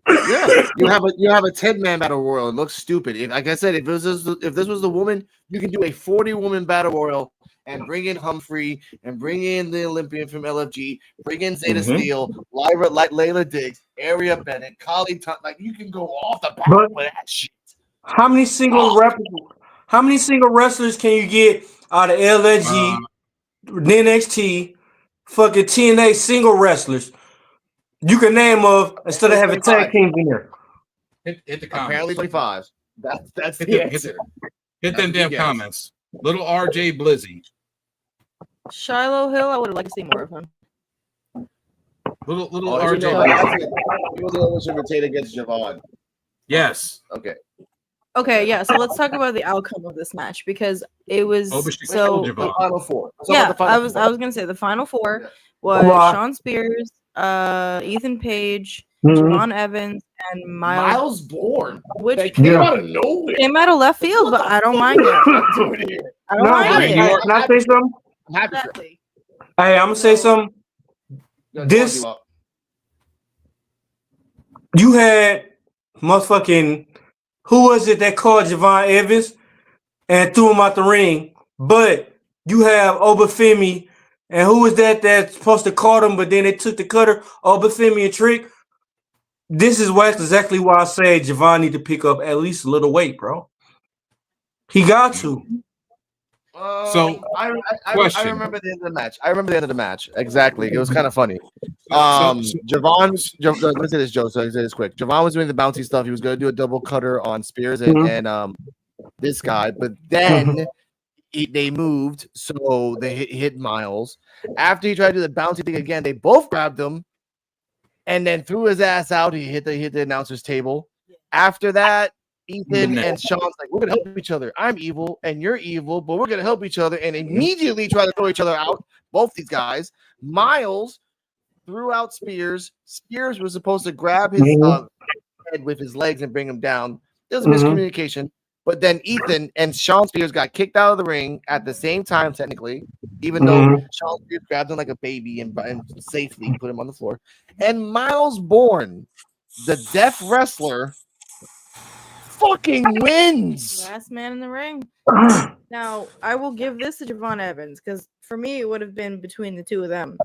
Yeah, you have a 10-man battle royal. It looks stupid. Like I said, if this was the woman, you can do a 40-woman battle royal and bring in Humphrey and bring in the Olympian from LFG, bring in Zeta Steel, Layla Diggs, Aria Bennett, Kali. Like you can go off the bat with that shit. How many single wrestlers can you get out of LFG, NXT, fucking TNA single wrestlers? You can name of instead of having tag teams in there. Hit the comments. Apparently 25. That's Hit the answer. Hit them damn comments. Little RJ Blizzy. Shiloh Hill, I would have liked to see more of him. Little RJ. Blizzy. He was always rotate against Javon. Yes. Okay. Okay, yeah. So let's talk about the outcome of this match because it was the final four. Yeah, I was gonna say the final four was Sean Spears, Ethan Page, Javon Evans, and Miles Bourne. Which they came out of nowhere. Came out of left field, but I don't mind it. I don't mind it. Can I say something? I'm happy. Exactly. Hey, I'm gonna say something. This you had motherfucking who was it that called Javon Evans and threw him out the ring? But you have Obafemi, and who was that's supposed to call him, but then they took the cutter, Obafemi and Trick. This is exactly why I say Javon need to pick up at least a little weight, bro. He got to. So I remember the end of the match. I remember the end of the match. Exactly. It was kind of funny. Javon, let's say this, Joe. So I say this quick. Javon was doing the bouncy stuff. He was going to do a double cutter on Spears and this guy, but then they moved, so they hit Miles. After he tried to do the bouncy thing again, they both grabbed him and then threw his ass out. He hit the announcer's table. After that, Ethan and Sean's like, we're gonna help each other. I'm evil and you're evil, but we're gonna help each other, and immediately try to throw each other out. Both these guys. Miles threw out Spears. Spears was supposed to grab his head with his legs and bring him down. There was a miscommunication. But then Ethan and Sean Spears got kicked out of the ring at the same time, technically, even though Sean Spears grabbed him like a baby and safely put him on the floor. And Miles Bourne, the deaf wrestler, fucking wins. Last man in the ring. Now, I will give this to Javon Evans because for me, it would have been between the two of them.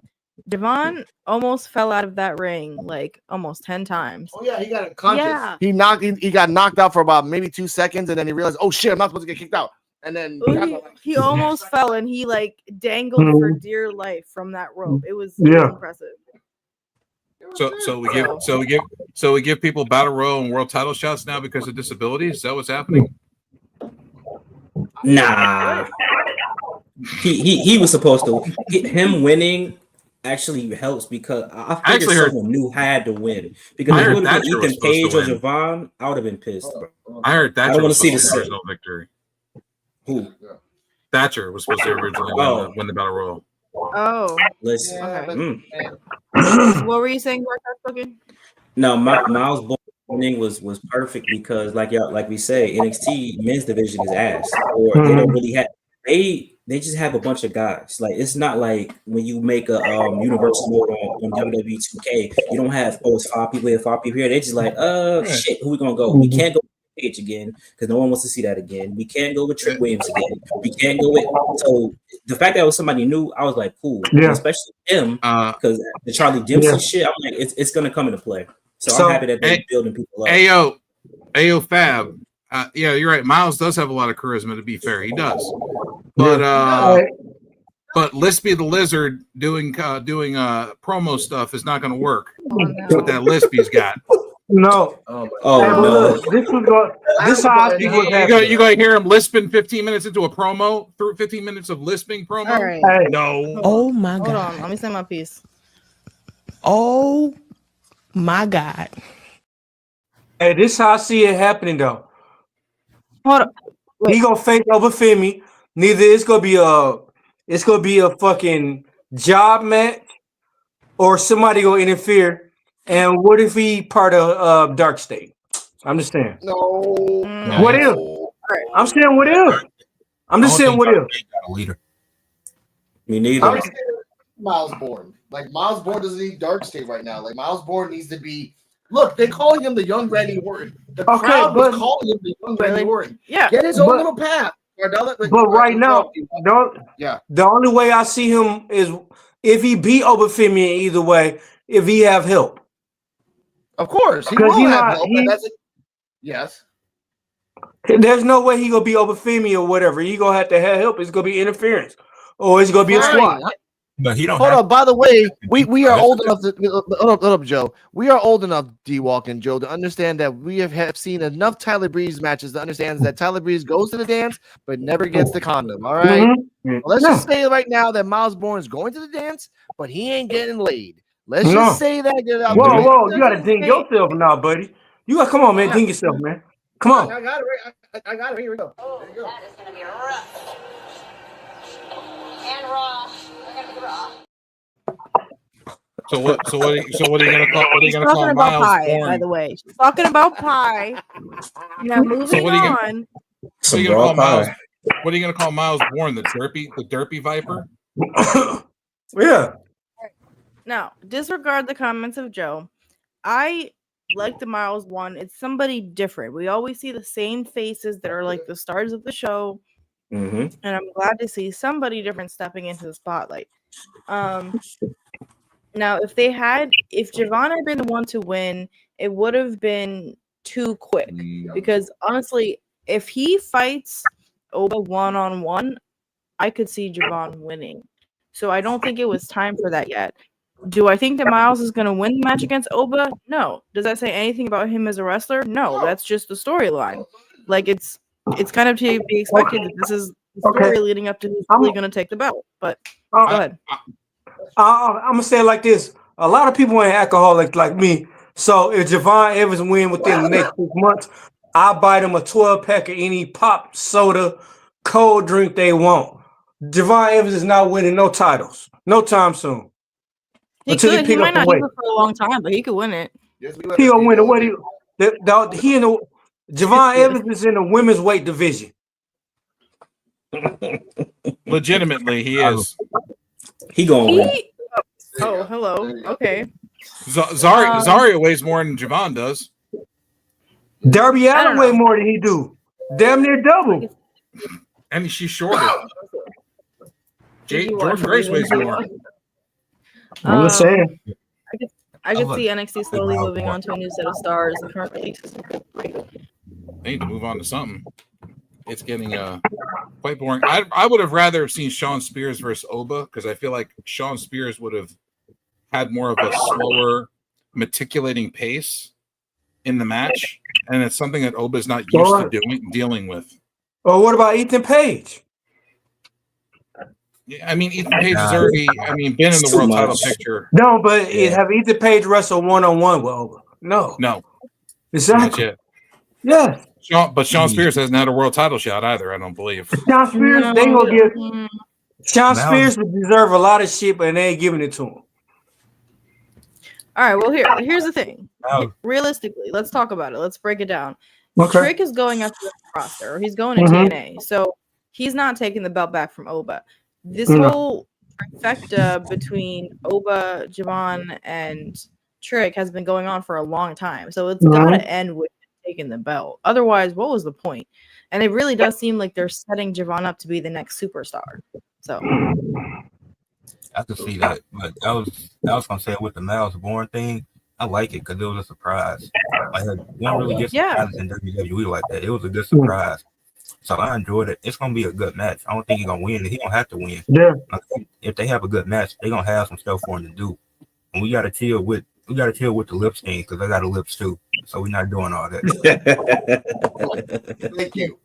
Javon almost fell out of that ring like almost 10 times. Oh yeah, he got unconscious. Yeah. He got knocked out for about maybe 2 seconds, and then he realized, oh shit, I'm not supposed to get kicked out. And then he almost fell, and he like dangled for dear life from that rope. It was impressive. So we give people battle royal and world title shots now because of disabilities. Is that what's happening? Nah. He was supposed to get him winning. Actually helps because I figured someone knew had to win. Because if it would have been Ethan Page or Javon, I would have been pissed. Bro. I heard Thatcher. I don't want to see this original victory. Who? Thatcher was supposed to originally win the battle royal. Oh, listen. What were you saying, Mark? No, Miles winning was perfect because, like we say, NXT men's division is ass, or they don't really have They just have a bunch of guys. Like it's not like when you make a universal mode on WWE 2K, you don't have it's 5 people here, 5 people here. They're just like, shit, who we gonna go? We can't go with Page again because no one wants to see that again. We can't go with Trick Williams again. We can't go with. So the fact that it was somebody new, I was like, cool, especially him because the Charlie Dempsey shit. I'm like, it's gonna come into play. So I'm happy that they're building people up. Ayo, Fab. Yeah, you're right. Miles does have a lot of charisma. To be fair, he does. But Lispy the Lizard doing promo stuff is not going to work with that lisp he's got. No. No. This how I think what's happening. You gonna hear him lisping 15 minutes into a promo through 15 minutes of lisping promo? All right. Hey. No. Oh my God. Hold on. Let me say my piece. Oh my God. Hey, this how I see it happening though. Hold on. He gonna face Obafemi. Neither it's gonna be a fucking job match or somebody gonna interfere. And what if he part of Dark State? I'm just saying. No. What if? I'm saying what if? I'm just saying what if. Leader. Me neither. Miles Bourne. Like Miles Bourne doesn't need dark state right now. Like Miles Bourne needs to be. Look, they're calling him the young Randy Orton. The crowd was calling him the young Randy Orton. Yeah, get his own little path. But right now, the only way I see him is if he beat Obafemi either way, if he have help. Of course, he will have help. Yes. There's no way he gonna be Obafemi or whatever. He gonna have to have help. It's gonna be interference, or it's gonna be a squat. But he don't. Hold on. By the way, we are old enough to hold up, Joe. We are old enough, D-Walk and Joe, to understand that we have seen enough Tyler Breeze matches to understand that Tyler Breeze goes to the dance but never gets the condom. All right. Well, let's just say right now that Miles Bourne is going to the dance, but he ain't getting laid. Let's just say that. Whoa! You gotta ding yourself now, buddy. You got come on, man. Ding yourself, man. Come on. I got it. I got it. Here we go. Oh, that is gonna be rough. And raw. We're gonna be raw. So what are you gonna call? What are you gonna call about Miles pie, Bourne? by the way. She's talking about pie. Now moving on. What are you gonna call Miles? What are you gonna call Miles Bourne? The derpy viper? Yeah. Now, disregard the comments of Joe. I like the Miles one. It's somebody different. We always see the same faces that are like the stars of the show. And I'm glad to see somebody different stepping into the spotlight. Now, if Javon had been the one to win, it would have been too quick. Because honestly, if he fights Oba one-on-one, I could see Javon winning. So I don't think it was time for that yet. Do I think that Miles is going to win the match against Oba? No. Does that say anything about him as a wrestler? No. That's just the storyline. Like it's kind of to be expected that this is the story leading up to who's really going to take the belt. But go ahead. I'm gonna say it like this: a lot of people ain't alcoholics like me. So if Javon Evans win within the next 6 months, I'll buy them a 12-pack of any pop, soda, cold drink they want. Javon Evans is not winning no titles, no time soon. He could. He might not win for a long time, but he could win it. He'll win it. What Javon Evans is in the women's weight division. Legitimately, he is. He going. Oh, hello. Okay. Zarya weighs more than Javon does. Darby Allin weighs more than he do. Damn near double. And she's shorter. George Grace weighs more. I'm just saying. I could see NXT slowly moving on to a new set of stars. The current releases. They need to move on to something. It's getting quite boring. I would have rather seen Sean Spears versus Oba because I feel like Sean Spears would have had more of a slower, meticulating pace in the match, and it's something that Oba's not used to dealing with. Oh, what about Ethan Page? Yeah, I mean, Ethan Page has already, been in the world title picture. No, but have Ethan Page wrestled one-on-one with Oba? No. Exactly. Yeah. Sean Spears hasn't had a world title shot either, I don't believe. Sean Spears, they gonna give Sean Spears would deserve a lot of shit, but they ain't giving it to him. All right, well, here's the thing. Realistically, let's talk about it. Let's break it down. Okay. Trick is going up to the roster, or he's going to TNA, so he's not taking the belt back from Oba. This whole trifecta between Oba, Javon, and Trick has been going on for a long time, so it's got to end with taking the belt. Otherwise, what was the point? And it really does seem like they're setting Javon up to be the next superstar. So I could see that, but I was gonna say with the Miles Bourne thing, I like it because it was a surprise. Like one really good surprise in WWE like that. It was a good surprise. So I enjoyed it. It's gonna be a good match. I don't think he's gonna win. He don't have to win. Yeah. If they have a good match, they're gonna have some stuff for him to do. And we gotta chill with the lip stain because I got a lips too. So we're not doing all that. Thank you.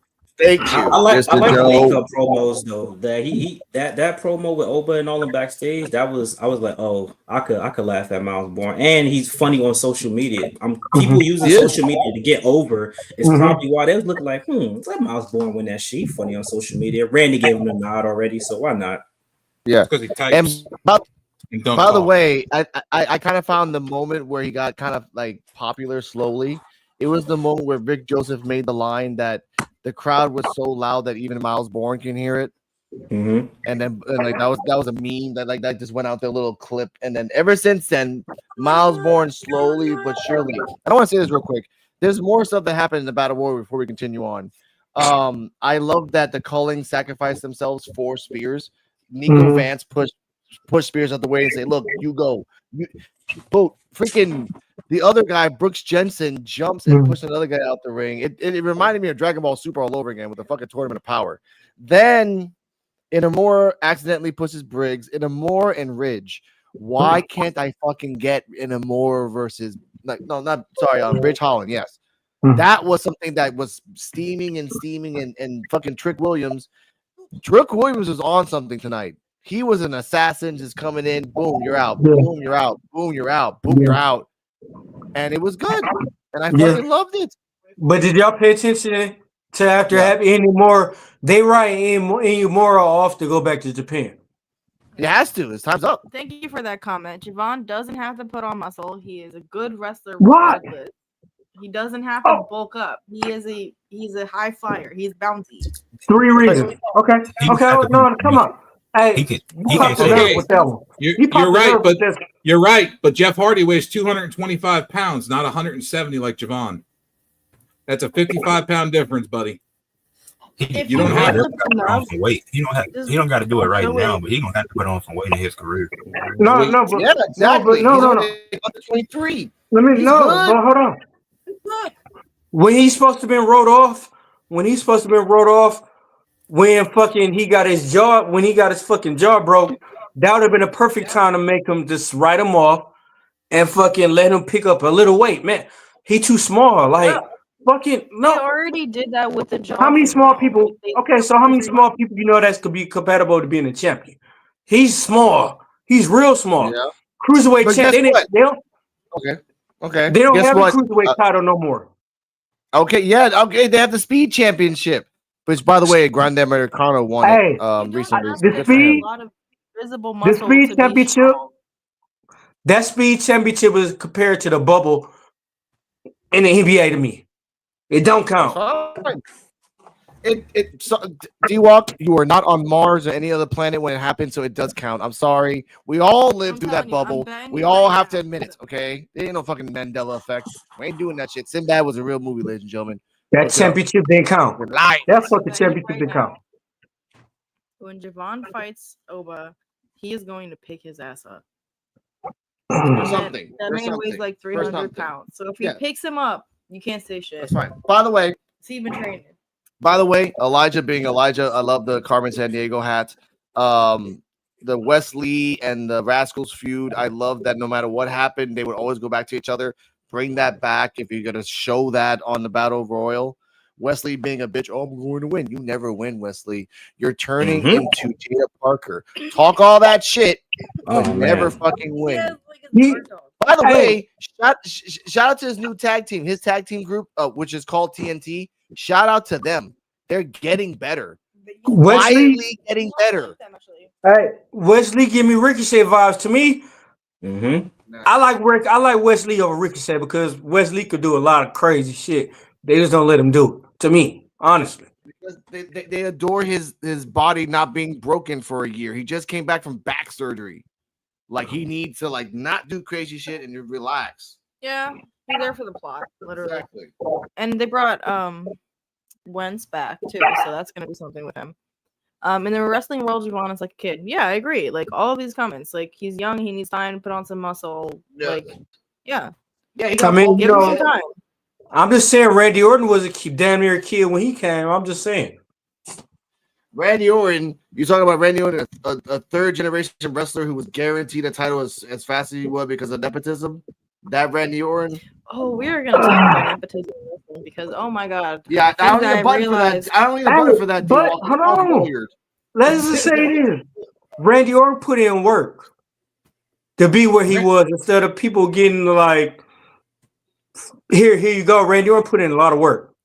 I like the makeup promos though. That promo with Oba and all them backstage. I was like, oh, I could laugh at Miles Bourne, and he's funny on social media. People using social media to get over. It's probably why they was looking like, let Miles Bourne win that shit. Funny on social media. Randy gave him a nod already, so why not? Yeah, because he types. By the way, I kind of found the moment where he got kind of like popular slowly. It was the moment where Vic Joseph made the line that the crowd was so loud that even Miles Bourne can hear it. Mm-hmm. And like that was a meme that just went out there, a little clip. And then ever since then, Miles Bourne slowly but surely. I don't want to say this real quick. There's more stuff that happened in the Battle Royal before we continue on. I love that the Culling sacrificed themselves for Spears. Nico Vance pushed Spears out the way and say, "Look, you go." But freaking the other guy, Brooks Jensen, jumps and pushes another guy out the ring. It reminded me of Dragon Ball Super all over again with the fucking Tournament of Power. Then Inamura accidentally pushes Briggs. Inamura and Ridge. Why can't I fucking get Inamura versus Ridge Holland? Yes. That was something that was steaming and fucking Trick Williams. Trick Williams was on something tonight. He was an assassin just coming in. Boom, you're out. Boom, you're out. Boom, you're out. Boom, you're out. And it was good. And I fucking loved it. But did y'all pay attention to after having Inamura? They write Inamura off to go back to Japan. It has to. It's time's up. Thank you for that comment. Javon doesn't have to put on muscle. He is a good wrestler. What? He doesn't have to bulk up. He's a high flyer. He's bouncy. 3 reasons. Okay. No, come on. Hey, you're right. But Jeff Hardy weighs 225 pounds, not 170 like Javon. That's a 55-pound difference, buddy. You don't have to put on some weight. He don't got to do it right now, but he gonna have to put on some weight in his career. No, exactly. No. Under 23. But hold on. When he's supposed to have been wrote off, when fucking he got his fucking jaw broke, that would have been a perfect time to make him just write him off and fucking let him pick up a little weight. Man, he too small. Like fucking no. He already did that with the jaw. How many small people? Okay, so how many small people you know that could be compatible to being a champion? He's small. He's real small. Yeah. Cruiserweight champion. Okay. They don't have a cruiserweight title no more. Okay, they have the speed championship, which, by the way, Grande Americano won it recently. The speed championship. That speed championship was compared to the bubble in the NBA to me. It don't count. D-Walk, you were not on Mars or any other planet when it happened, so it does count. I'm sorry. We all lived through that bubble. We all have to admit it, okay? There ain't no fucking Mandela effect. We ain't doing that shit. Sinbad was a real movie, ladies and gentlemen. That championship didn't count. That fucking championship didn't count. When Javon fights Oba, he is going to pick his ass up. That man weighs like 300 pounds. So if he picks him up, you can't say shit. That's fine. By the way, it's even training. By the way, Elijah being Elijah, I love the Carmen Sandiego hat. The Wesley and the Rascals feud, I love that no matter what happened, they would always go back to each other. Bring that back if you're going to show that on the Battle Royal. Wesley being a bitch, I'm going to win. You never win, Wesley. You're turning into Jada Parker. Talk all that shit, but never fucking win. By the way, shout out to his new tag team, his tag team group, which is called TNT. Shout out to them. They're getting better. Quietly getting better. Hey, Wesley give me Ricochet vibes to me. I like Wesley over Ricochet because Wesley could do a lot of crazy shit. They just don't let him do it. To me, honestly. Because they adore his body not being broken for a year. He just came back from back surgery. Like he needs to not do crazy shit and relax. Yeah, he's there for the plot, literally. Exactly. And they brought Wentz back too, so that's gonna be something with him. In the wrestling world, Javon is like a kid. Yeah, I agree. Like all of these comments, like he's young, he needs time to put on some muscle. Yeah. I mean, give him some time. I'm just saying, Randy Orton was damn near a kid when he came. I'm just saying. Randy Orton, you're talking about Randy Orton, a third generation wrestler who was guaranteed a title as fast as he would because of nepotism. That Randy Orton. Oh, we are gonna talk about nepotism because oh my god. Yeah, I don't need a button for that. I don't need a button for that. But hold on. Let's just say this: Randy Orton put in work to be where he was instead of people getting like, here you go. Randy Orton put in a lot of work.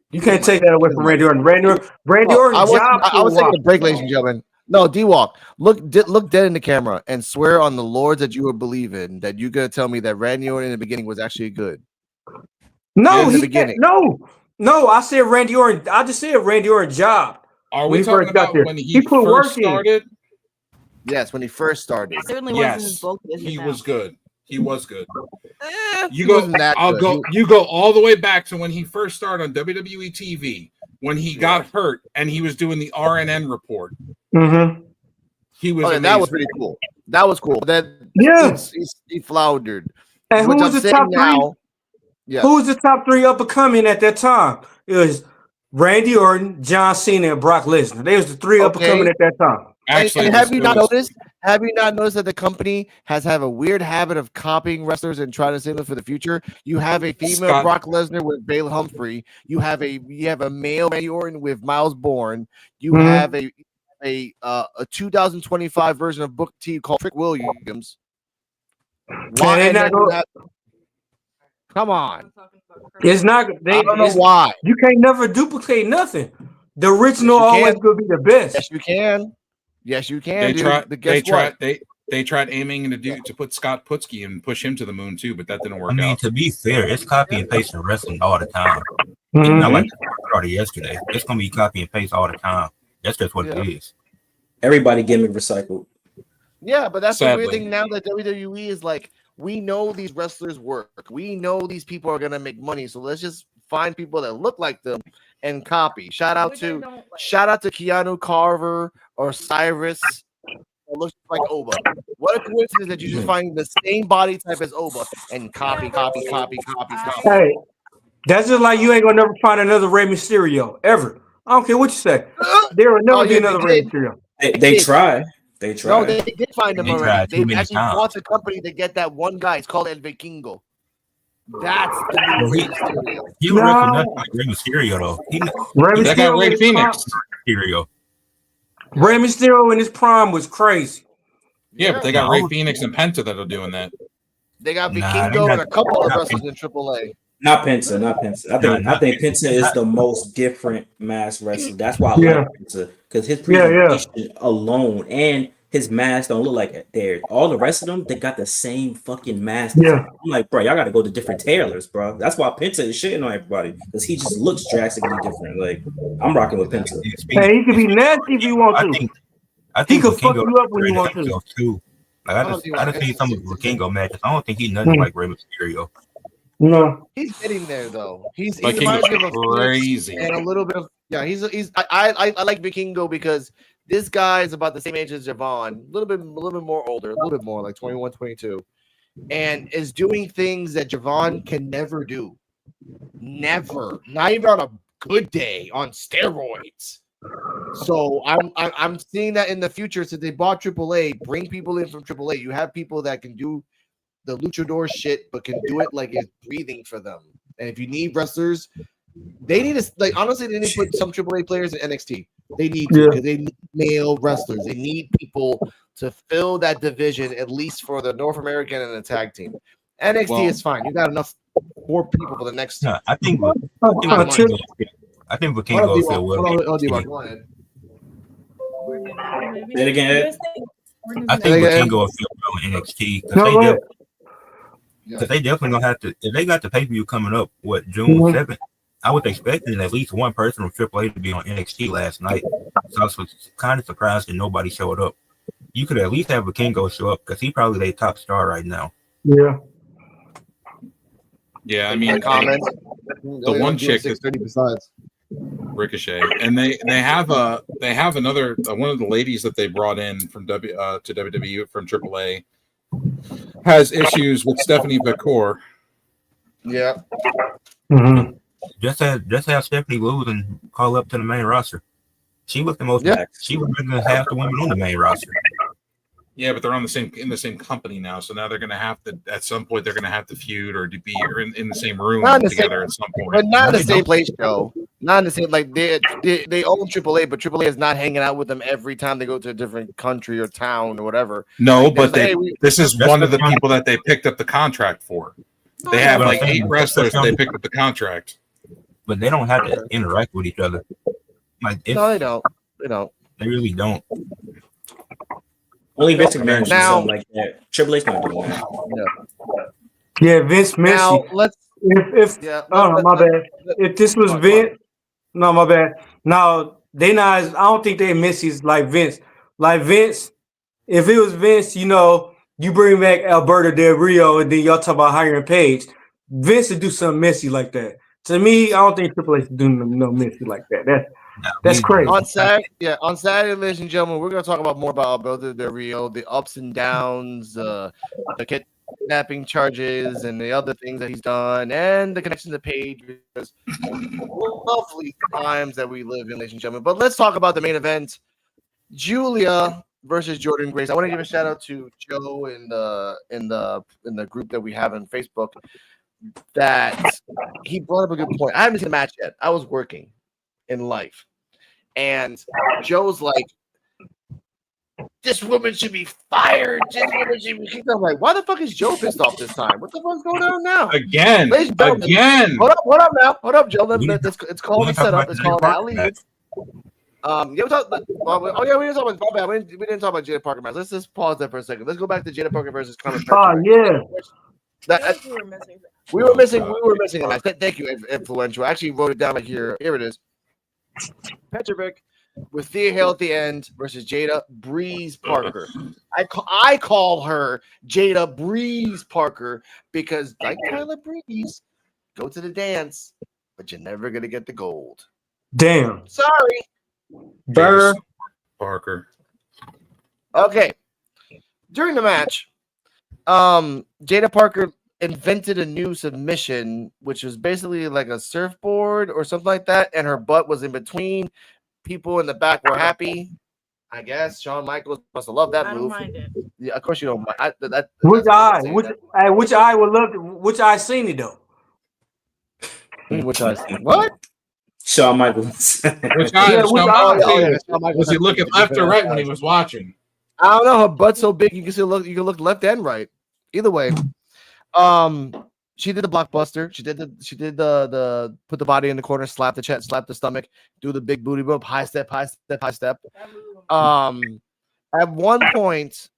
You can't take that away from Randy Orton. Randy Orton. I was taking a break, ladies and gentlemen. No, D-Walk, look dead in the camera and swear on the Lord that you will believe in that you're gonna tell me that Randy Orton in the beginning was actually good. No, no. I said Randy Orton. I just said Randy Orton job. Are when we he talking first got about there. when He he put work first in. started? Yes, when he first started. Certainly wasn't as Yes, bulky as he now. was good. He was good. He wasn't that good. You go all the way back to when he first started on WWE TV, when he got hurt and he was doing the RNN report. Mm-hmm. He was amazing. That was pretty cool. That was cool. Then he floundered. And who Which was I'm the saying top now. three? Yeah. Who was the top three up and coming at that time? It was Randy Orton, John Cena, and Brock Lesnar. They was the three up and coming at that time. Actually, and have you not noticed? Have you not noticed that the company has a weird habit of copying wrestlers and trying to save them for the future? You have a female Brock Lesnar with Bail Humphrey. You have a male Randy Orton with Miles Bourne. You have a 2025 version of Book T called Trick Williams. Why? Come on. It's not. I don't know why. You can't never duplicate nothing. The original always going to be the best. Yes, you can. Yes, you can. They tried aiming to put Scott Putski and push him to the moon too, but that didn't work. I mean, out. To be fair, it's copy and paste in wrestling all the time. It's not like it started yesterday. It's gonna be copy and paste all the time. That's just what it is. Everybody gimmick recycled. Yeah, but that's the weird thing now that WWE is like, we know these wrestlers work. We know these people are gonna make money, so let's just find people that look like them and copy. Shout out to Keanu Carver or Cyrus. It looks like Oba. What a coincidence that you just find the same body type as Oba and copy. Hey, that's just like you ain't gonna never find another Rey Mysterio ever. I don't care what you say. There will never be another Rey Mysterio. They try. They try. No, they did find him already. They actually bought the company to get that one guy. It's called El Vikingo. That's the new Rey Mysterio. You would reckon nothing like Rey Mysterio though. That got Rey Phoenix. Mysterio. Rey Mysterio in his prime was crazy. Yeah, but they got Rey Phoenix and Penta that are doing that. They got Vikingo and a couple of wrestlers in AAA. Not Penta. I think Penta is the most different mask wrestler. That's why I like Penta, because his presentation alone and his mask don't look like theirs. All the rest of them, they got the same fucking mask. Yeah. I'm like, bro, y'all got to go to different tailors, bro. That's why Penta is shitting on everybody, because he just looks drastically different. Like, I'm rocking with Penta. Hey, he can be nasty if you want to. I think he could fuck you up when you want to. Too. Like I just see some of the Vikingo matches. I don't think he's nothing like Rey Mysterio. No, he's getting there though. He's crazy and a little bit of I like Vikingo because this guy is about the same age as Javon, a little bit more older, a little bit more like 21, 22, and is doing things that Javon can never do. Never, not even on a good day, on steroids. So I'm seeing that in the future. Since they bought AAA, bring people in from AAA. You have people that can do the luchador shit, but can do it like it's breathing for them. And if you need wrestlers, they need to honestly, they need to put some AAA players in NXT. They need to, because they need male wrestlers. They need people to fill that division, at least for the North American and the tag team. NXT is fine. You got enough more people for the next. No, I think Vikingo will feel well. Go ahead. Say it again. I think Vikingo will feel well in NXT because they definitely gonna have to. If they got the pay-per-view coming up, June 7th, I was expecting at least one person from AAA to be on NXT last night. So I was kind of surprised that nobody showed up. You could at least have Vikingo show up because he's probably their top star right now. Yeah, I mean, the one chick is besides Ricochet, and they have another one of the ladies that they brought in from to WWE from AAA has issues with Stephanie Becour. Yeah. Mm-hmm. Just have Stephanie lose and call up to the main roster. She was the most. She was bigger than half the women on the main roster. Yeah, but they're in the same company now, so now they're going to have to at some point they're going to have to feud or to be in the same room together at some point. But not in the same place, though. Not in the same they own AAA, but AAA is not hanging out with them every time they go to a different country or town or whatever. No, but this is one of the people that they picked up the contract for. They have like 8 wrestlers that they picked up the contract, but they don't have to interact with each other. No, they don't. They don't. They really don't. Only Vince McMahon should something like that. Triple H's not doing that. Yeah, Vince Messi. Now let's. My bad. If this was Vince, No, my bad. Now they not. I don't think they Messy's like Vince. Like Vince, if it was Vince, you bring back Alberto Del Rio, and then y'all talk about hiring Paige. Vince would do something messy like that. To me, I don't think Triple H would do no messy like that. That's crazy. On Saturday, ladies and gentlemen, we're going to talk about more about Alberto Del Rio, the ups and downs, the kidnapping charges, and the other things that he's done, and the connection to Paige. Because lovely times that we live in, ladies and gentlemen. But let's talk about the main event: Julia versus Jordan Grace. I want to give a shout out to Joe in the group that we have on Facebook. That he brought up a good point. I haven't seen the match yet. I was working in life. And Joe's like, this woman should be fired. This woman should be kicked out. I'm like, why the fuck is Joe pissed off this time? What the fuck's going on now? Again. Hold up now. Hold up, Joe. It's called the setup. It's called Ali. We didn't talk about my bad. We didn't talk about Jada Parker match. Let's just pause there for a second. Let's go back to Jada Parker versus Conor. Yeah. We were missing a match. Thank you, Influential. I actually wrote it down here. Here it is. Petrovic with Thea Hale at the end versus Jada Breeze Parker. I call her Jada Breeze Parker because, like Tyler Breeze, go to the dance, but you're never gonna get the gold. Damn. Sorry. Burr Parker. Okay. During the match, Jada Parker invented a new submission, which was basically like a surfboard or something like that, and her butt was in between. People in the back were happy. I guess Shawn Michaels must have loved that move. I don't mind it. Yeah, of course you don't mind. Which eye would love? Which eye seen it though? Which eye? What? Shawn Michaels. Which eye? Was he looking left or right when he was watching? I don't know. Her butt's so big you can look left and right. Either way. She did the blockbuster. She did the put the body in the corner, slap the chest, slap the stomach, do the big booty bump, high step. At one point,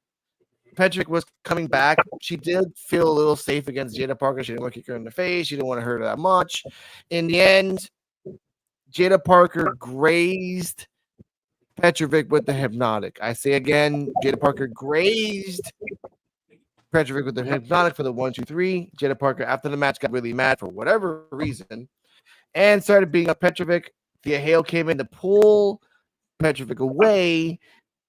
Petrick was coming back. She did feel a little safe against Jada Parker. She didn't want to kick her in the face. She didn't want to hurt her that much. In the end, Jada Parker grazed Petrovic with the hypnotic. I say again, Jada Parker grazed Petrovic with the hypnotic for the 1, 2, 3. Jada Parker, after the match, got really mad for whatever reason and started beating up Petrovic. Thea Hale came in to pull Petrovic away,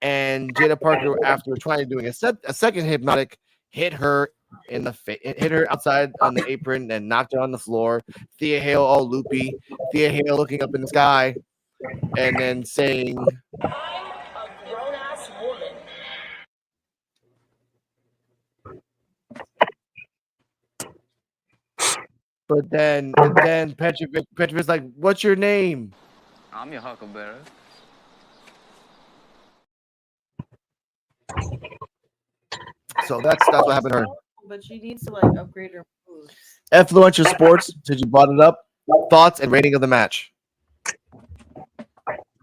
and Jada Parker, after trying to doing a second hypnotic, hit her in the face, hit her outside on the apron, and knocked her on the floor. Thea Hale all loopy. Thea Hale looking up in the sky, and then saying, I'm a grown-ass woman. But then Petrovic's like, "What's your name?" I'm your huckleberry. So that's what happened to her. But she needs to like upgrade her moves. Influential Sports, since you brought it up, thoughts and rating of the match.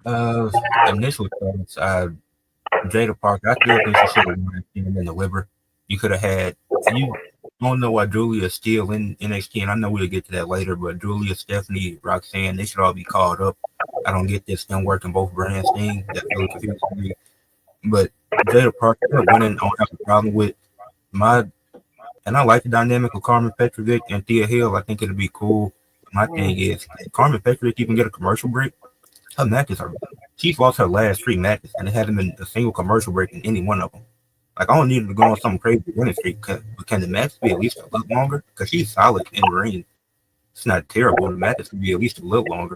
Initial thoughts, Jada Parker, I still think she should have won in the liver. You could have had you. I don't know why Julia's still in NXT, and I know we'll get to that later, but Julia, Stephanie, Roxanne, they should all be called up. I don't get this them working both brands thing. That really confuses me. But Jada Parker winning, I don't have a problem with and I like the dynamic of Carmen Petrovic and Thea Hale. I think it'll be cool. My thing is, Carmen Petrovic even get a commercial break. Her matches she's lost her last 3 matches, and it hasn't been a single commercial break in any one of them. Like, I don't need her to go on some crazy winning streak. Can the match be at least a little longer? Because she's solid in the ring. It's not terrible. The matches can be at least a little longer.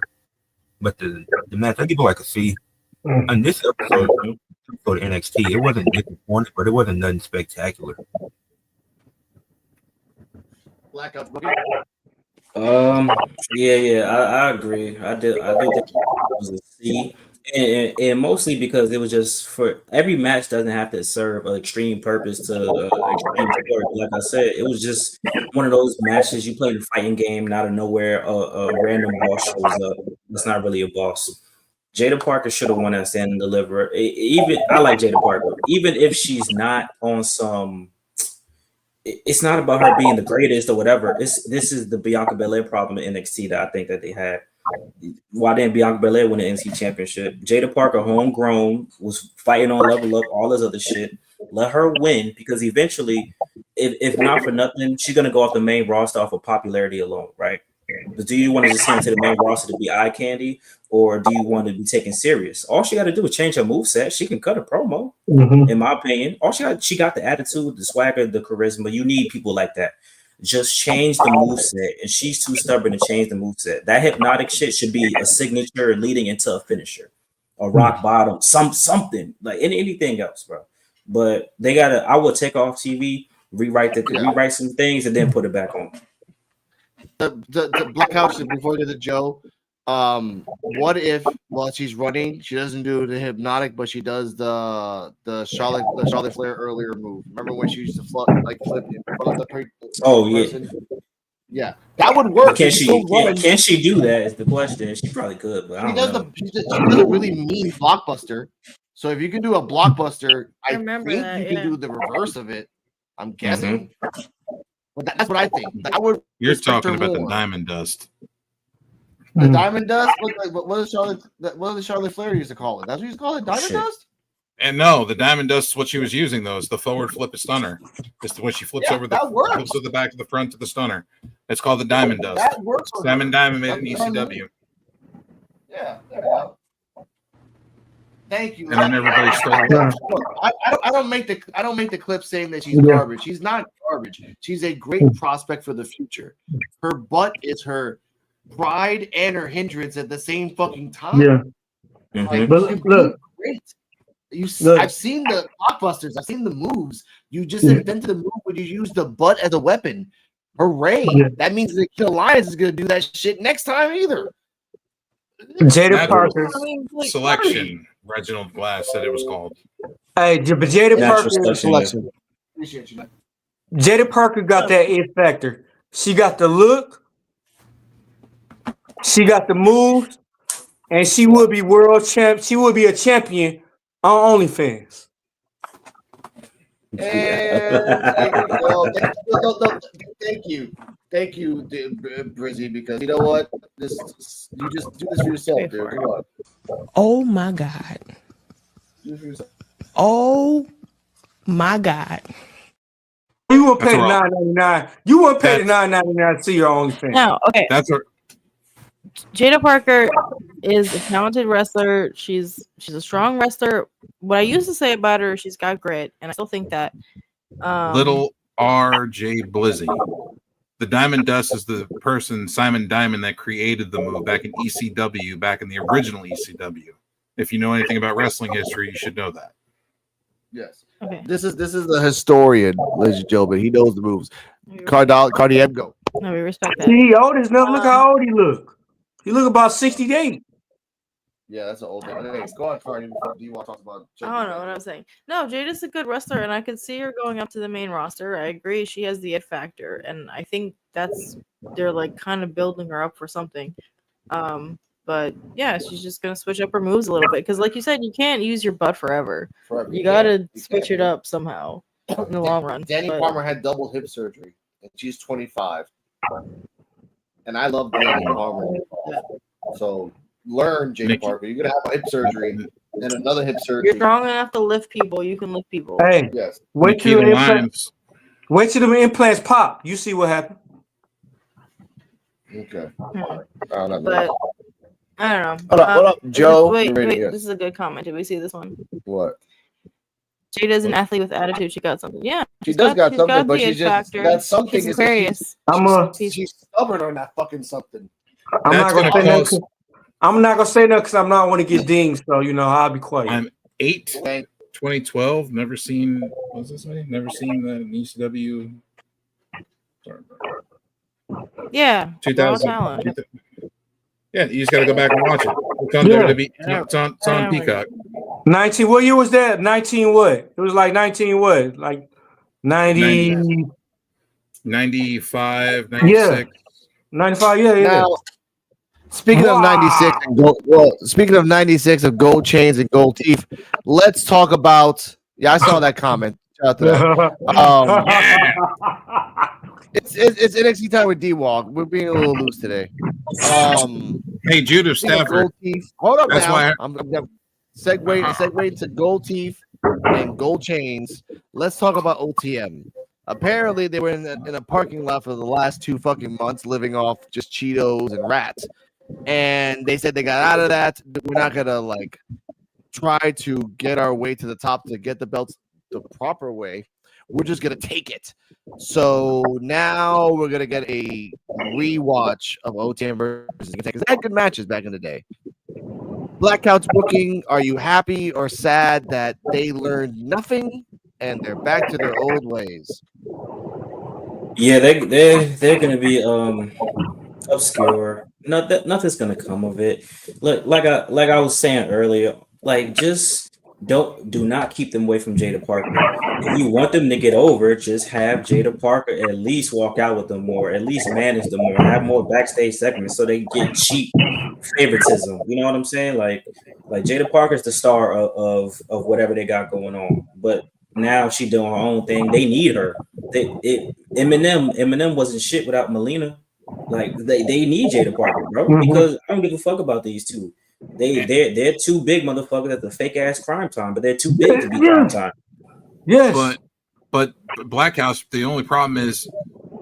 But the match, I give it like a C. And this episode for the NXT, it wasn't disappointing, but it wasn't nothing spectacular. Yeah, I agree. I do think it was a C. And mostly because it was just for every match doesn't have to serve an extreme purpose to extreme sport. Like I said, it was just one of those matches you play in a fighting game, and out of nowhere, a random boss shows up. It's not really a boss. Jada Parker should have won that stand and deliver. I like Jada Parker, even if she's not on some. It's not about her being the greatest or whatever. This is the Bianca Belair problem in NXT that I think that they had. Why didn't Bianca Belair win the NXT championship? Jada Parker, homegrown, was fighting on Level Up, all this other shit. Let her win because eventually, if not for nothing, she's gonna go off the main roster off of popularity alone, right? But do you want to just send her to the main roster to be eye candy, or do you want to be taken serious? All she got to do is change her moveset. She can cut a promo, in my opinion. She got the attitude, the swagger, the charisma. You need people like that. Just change the moveset, and she's too stubborn to change the moveset. That hypnotic shit should be a signature leading into a finisher, a rock bottom, something like anything else, bro. But they gotta. I would take off TV, rewrite some things, and then put it back on. The Black House before we get to Joe. What if while she's running, she doesn't do the hypnotic, but she does the Charlotte Flair earlier move? Remember when she used to flip in front of the person? Yeah, that would work. Can she do that? Is the question. She probably could, but I don't know. She does a really mean blockbuster. So if you can do a blockbuster, I think you can do the reverse of it. I'm guessing. But that's what I think. You're talking about the Diamond Dust. The Diamond Dust? What does Charlotte Flair used to call it? That's what you used to call it? Diamond Dust? And no, the Diamond Dust is what she was using, though. It's the forward flip of stunner. It's when she flips over flips to the back to the front to the stunner. It's called the Diamond Dust. That works. Diamond made it in ECW. Yeah, there you go. Thank you. And then everybody started. I don't make the clip saying that she's garbage. She's not garbage. She's a great prospect for the future. Her butt is her pride and her hindrance at the same fucking time. Yeah. Like, But look, great. I've seen the blockbusters. I've seen the moves. You just invented the move where you use the butt as a weapon. Hooray! Yeah. That means that Kid Alliance is going to do that shit next time either. Jada Parker Selection. Reginald Glass said it was called. Hey, but Jada Parker Selection. Appreciate you, man. Jada Parker got that it factor. She got the look, she got the moves, and she would be world champ. She would be a champion on OnlyFans. Thank you, Brizzy, because you know what? You just do this for yourself, dude. Come on. Oh my God. Oh my God. You won't pay the $9.99. You won't pay the $9.99 to see your OnlyFans. No, okay. That's what Jada Parker is a talented wrestler. She's a strong wrestler. What I used to say about her, she's got grit, and I still think that. little R.J. Blizzy. The Diamond Dust is the person, Simon Diamond, that created the move back in ECW, back in the original ECW. If you know anything about wrestling history, you should know that. Yes. Okay. This is the historian, ladies and gentlemen. He knows the moves. Cardiemgo. No, we respect that. See, he old as enough. Look how old he look. He look about 68. Yeah, that's an old thing. Hey, go on, Cardi. Do you want to talk about? I don't know what I'm saying. No, Jada's a good wrestler, and I could see her going up to the main roster. I agree. She has the it factor, and I think they're like kind of building her up for something. But yeah, she's just gonna switch up her moves a little bit because, like you said, you can't use your butt forever. You gotta switch it up somehow in the long run. Danny Palmer had double hip surgery, and she's 25. And I love Danny Palmer. So learn, Jada Parker. You're gonna have a hip surgery and another hip surgery. You're strong enough to lift people. You can lift people. Hey, yes. Wait till the implants pop. You see what happened. Okay. But I don't know. Hold up, Joe. Wait. This is a good comment. Did we see this one? What? Jada's an athlete with attitude. She got something. Yeah, she got something, but she's just got something. She's Aquarius. She's stubborn on that fucking something. I'm not gonna say no because I'm not want to get dinged. So I'll be quiet. I'm 8, 2012. Never seen. What's this way? Never seen the ECW. Sorry, yeah, 2000. Yeah, you just got to go back and watch it. It's on WWE. It's on Peacock. 19. What year was that? 19 what? It was like 19 what? Like 90. 95, 96. Yeah. 95. Yeah. Now, speaking of 96 and speaking of 96 of gold chains and gold teeth, let's talk about. Yeah, I saw that comment. Shout out to that. It's NXT time with D-Walk. We're being a little loose today. Hey, Judah Stafford. Gold teeth. Hold up That's now. why I'm segue to gold teeth and gold chains. Let's talk about OTM. Apparently, they were in a parking lot for the last 2 fucking months, living off just Cheetos and rats. And they said they got out of that. We're not gonna try to get our way to the top to get the belts the proper way. We're just gonna take it. So now we're gonna get a rewatch of OTM versus because they had good matches back in the day. Black Couch booking. Are you happy or sad that they learned nothing and they're back to their old ways? Yeah, they're gonna be obscure. Nothing's gonna come of it. Look, like I was saying earlier, just do not keep them away from Jada Parker. If you want them to get over, just have Jada Parker at least walk out with them more, at least manage them more, have more backstage segments so they get cheap favoritism. You know what I'm saying? Like Jada Parker's the star of whatever they got going on, but now she doing her own thing. They need her. Eminem wasn't shit without Melina. They need Jada Parker, bro, because I don't give a fuck about these two. They're too big motherfuckers at the fake ass crime time, but they're too big to be crime time. Yes. But Black House, the only problem is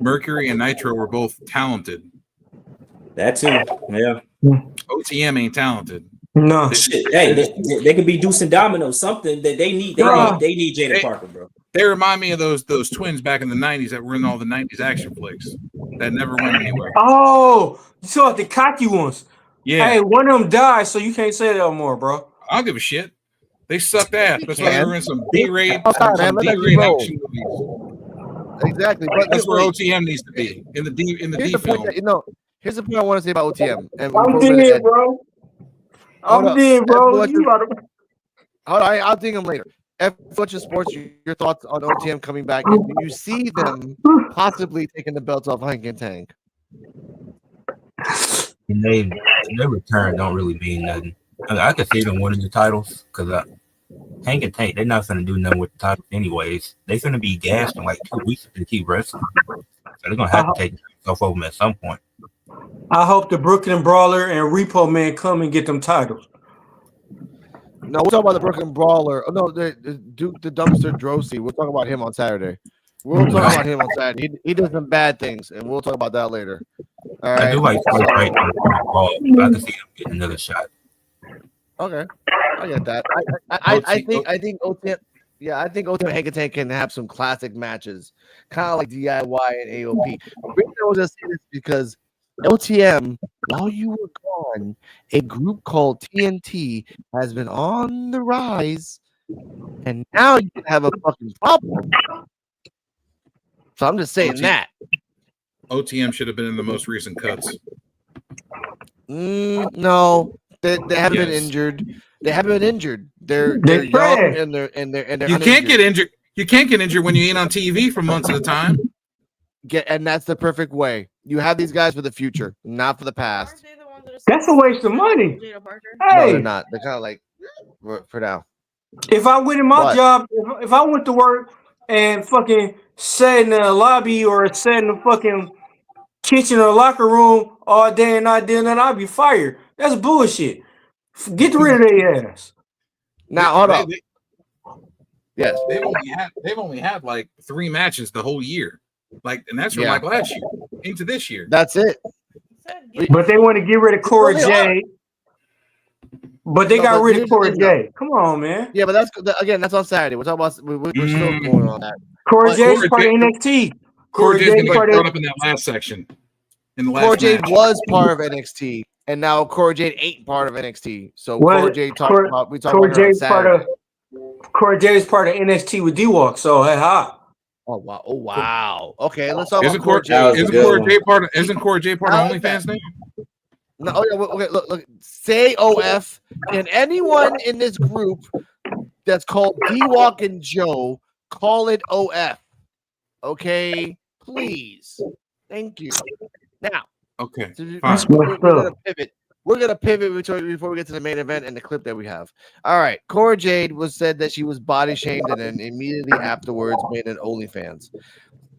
Mercury and Nitro were both talented. That too, yeah. OTM ain't talented. No. Hey, they could be Deuce and Domino, something that they need. They need Jada Parker, bro. They remind me of those twins back in the 90s that were in all the 90s action flicks that never went anywhere. Oh, you saw the cocky ones. Yeah. Hey, one of them died, so you can't say that no more, bro. I don't give a shit. They sucked ass. That's why they were in some B-rated action movies. Exactly. But that's where OTM needs to be in the D film. Here's the point I want to say about OTM. And I'm dead, bro. I'm dead, bro. Hold on, I'll ding him later. F-Fletcher Sports, your thoughts on OTM coming back? And do you see them possibly taking the belts off Hank and Tank? Their return don't really mean nothing. I could see them winning the titles because Hank and Tank, they're not going to do nothing with the titles anyways. They're going to be gassed in 2 weeks to keep wrestling. So they're going to have to take themselves over them at some point. I hope the Brooklyn Brawler and Repo Man come and get them titles. No, we'll talk about the Brooklyn Brawler. Oh, no, the Duke the Dumpster Drosy. We'll talk about him on Saturday. He does some bad things, and we'll talk about that later. All right. I do like Spice right on the ball. I can see him getting another shot. Okay, I get that. I think OTM. Yeah, I think OTM and Hank and Tank can have some classic matches, kind of like DIY and AOP. The reason I was just saying this because OTM, while you were gone, a group called TNT has been on the rise, and now you can have a fucking problem. So I'm just saying that. OTM should have been in the most recent cuts. No, they haven't been injured. They haven't been injured. They're young and they're You can't get injured. You can't get injured when you ain't on TV for months at a time. And that's the perfect way. You have these guys for the future, not for the past. That's a waste of money. Hey, no, they're not. They're kind of like for now. If I went in my job, if I went to work and fucking sat in the lobby or sat in the fucking kitchen or locker room all day and not doing that, I'd be fired. That's bullshit. Get rid of their ass. Now hold on. Yes, they've only had 3 matches the whole year, and that's from last year into this year. That's it. But they want to get rid of Cora Jade. But they got rid of Cora Jade. Come on, man. Yeah, but that's on Saturday. We're talking about we're still going on that. Cora Jade's part of NXT. Cora Jade's gonna get brought up in that last section. In the last Cora Jade match. was part of NXT, and now Cora Jade ain't part of NXT. So Cora Jade talked about Cora her on Saturday. Cora Jade is part of NXT with D-Walk. So hey, ha. Oh wow! Oh wow! Okay, let's talk about Cora Jade. Isn't Cora Jade part of OnlyFans name? No, okay, look. Say OF, and anyone in this group that's called D-Walk and Joe, call it OF. Okay, please. Thank you. Now, okay, we're gonna pivot. We're gonna pivot before we get to the main event and the clip that we have. All right, Cora Jade said that she was body shamed and then immediately afterwards made an OnlyFans.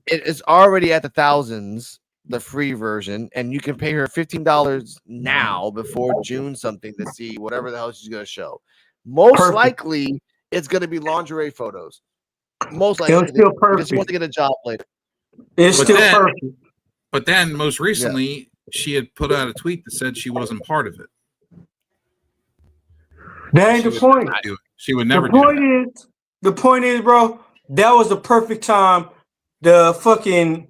It is already at the thousands, the free version, and you can pay her $15 now before June something to see whatever the hell she's gonna show. Most likely, it's gonna be lingerie photos. Most likely, It's still because she perfect. wants to get a job later. It's But still then- perfect. But then, most recently, she had put out a tweet that said she wasn't part of it. That ain't the point. She would never The do point that. the point is, bro, that was the perfect time to fucking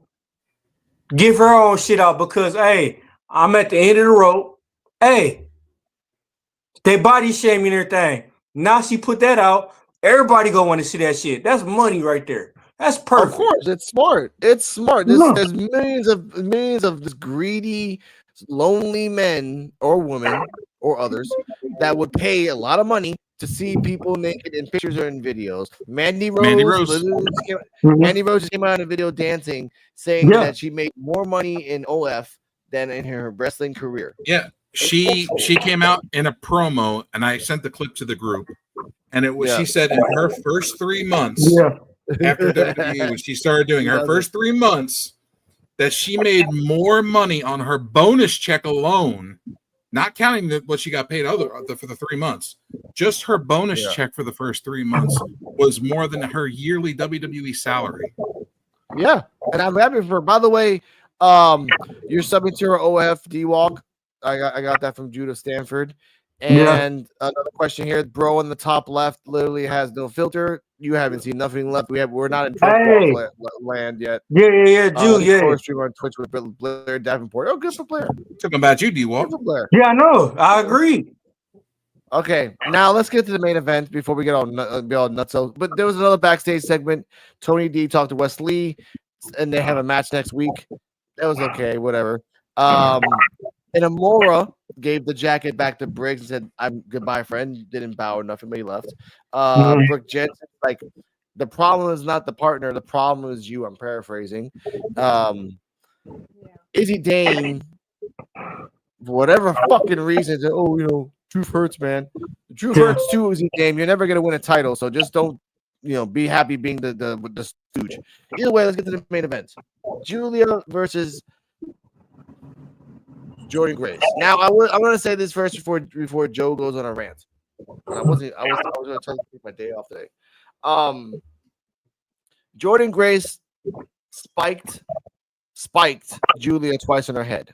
give her own shit out because, hey, I'm at the end of the rope. Hey, they body shaming everything. Now she put that out. Everybody gonna want to see that shit. That's money right there. That's perfect. Of course, it's smart. It's smart. Look. There's millions of just greedy, lonely men or women or others that would pay a lot of money to see people naked in pictures or in videos. Mandy Rose just came out in a video dancing, saying that she made more money in OF than in her wrestling career. Yeah, she came out in a promo, and I sent the clip to the group, and it was she said in her first 3 months after WWE, when she started doing her first 3 months, that she made more money on her bonus check alone, not counting what she got paid for the 3 months. Just her bonus check for the first 3 months was more than her yearly WWE salary. Yeah, and I'm happy for her. By the way, you're subbing to her OF D'WALK. I got that from Judah Stanford. And another question here, bro in the top left literally has no filter. You haven't seen nothing left. We're not in land yet. Jude, Stream on Twitch with Blair Davenport. Oh, good for Blair. Talking about you, D-Walk. Yeah, I know. I agree. Okay, now let's get to the main event before we get all nuts. But there was another backstage segment. Tony D talked to Wes Lee, and they have a match next week. That was okay, whatever. And Amora gave the jacket back to Briggs and said, "I'm goodbye, friend." Didn't bow or nothing, but he left. Brooke Jensen, like, the problem is not the partner, the problem is you. I'm paraphrasing. Izzy Dane, for whatever fucking reason, said, truth hurts, man. The truth hurts too, Izzy Dane. You're never gonna win a title, so just don't, be happy being the stooge. Either way, let's get to the main event. Julia versus Jordan Grace. Now, I'm going to say this first before Joe goes on a rant. I was going to try to take my day off today. Jordan Grace spiked Julia twice on her head.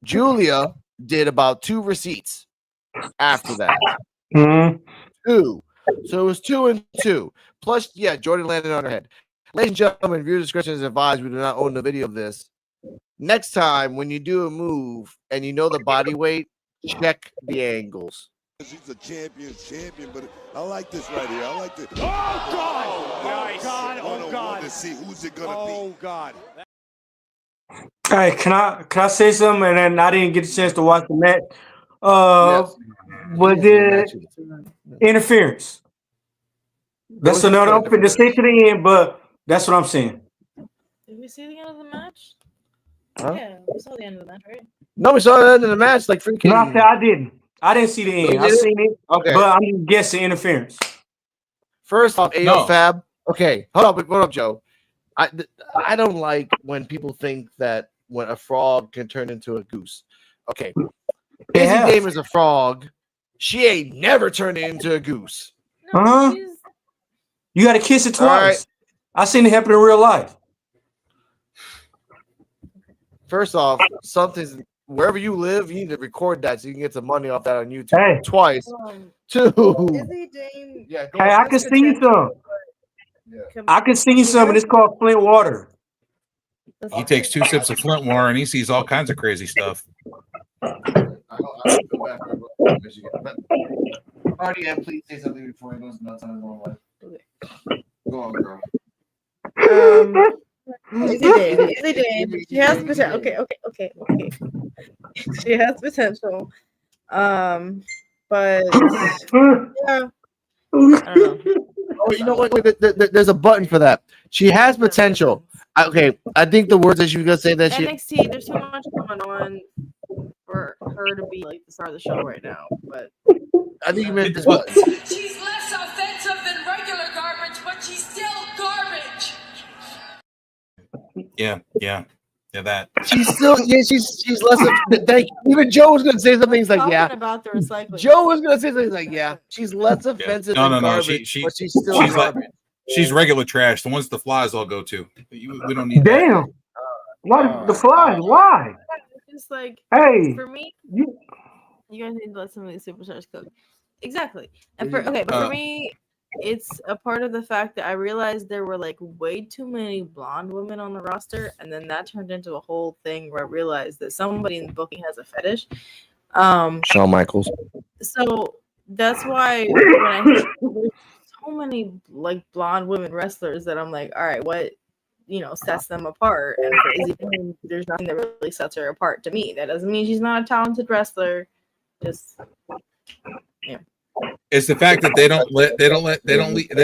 Julia did about 2 receipts after that. 2. So it was 2 and 2. Plus, Jordan landed on her head. Ladies and gentlemen, viewer discretion is advised. We do not own the video of this. Next time, when you do a move and you know the body weight, check the angles. He's a champion, but I like this right here. I like this. Oh, God! Nice. Oh, God! To see who's it gonna be. Oh, God! Hey, can I say something? And then I didn't get a chance to watch the match. Was it interference? That's another. I'm finna stay to the end, but that's what I'm saying. Did we see the end of the match? Huh? Yeah, we saw the end of the match, right? No, we saw the end of the match. Like freaking. No, I didn't. I didn't see the end. I seen it. Okay, but I'm guessing interference. First off, Fab. Okay, hold up, Joe. I don't like when people think that when a frog can turn into a goose. Okay, Izzy Dame is a frog. She ain't never turned into a goose. No, you got to kiss it twice. Right. I seen it happen in real life. First off, something's wherever you live, you need to record that so you can get some money off that on YouTube. Twice. 2. Izzy Dame. Yeah. Hey, I can see some. I can see some, and it's called Flint water. He takes 2 sips of Flint water, and he sees all kinds of crazy stuff. Party, and please say something before he goes nuts on his own life. Go on, girl. Izzy Dame. She has potential. Okay. She has potential. But yeah. I don't know. Oh, you know what? Wait, there's a button for that. She has potential. Okay, I think the words that she was gonna say that NXT, there's too much going on for her to be like the star of the show right now. But I think you meant this. Well, She's less offensive than regular garbage, but she's still garbage. yeah. That. She's still she's less of. Even Joe was gonna say something. He's like, talking yeah. about the recycling. Joe was gonna say something. He's like, yeah. She's less offensive No, than no. garbage, but she's still she's garbage. she's regular trash. The ones the flies all go to. We don't need that. Damn. Why the flies? Why? It's just like, Hey, for me, you you guys need to let some of these superstars cook. Exactly. And but for me, it's a part of the fact that I realized there were like way too many blonde women on the roster, and then that turned into a whole thing where I realized that somebody in the booking has a fetish. Shawn Michaels. So that's why when I there's so many like blonde women wrestlers that I'm like, all right, what sets them apart? And for Izzy, there's nothing that really sets her apart to me. That doesn't mean she's not a talented wrestler. Just It's the fact that they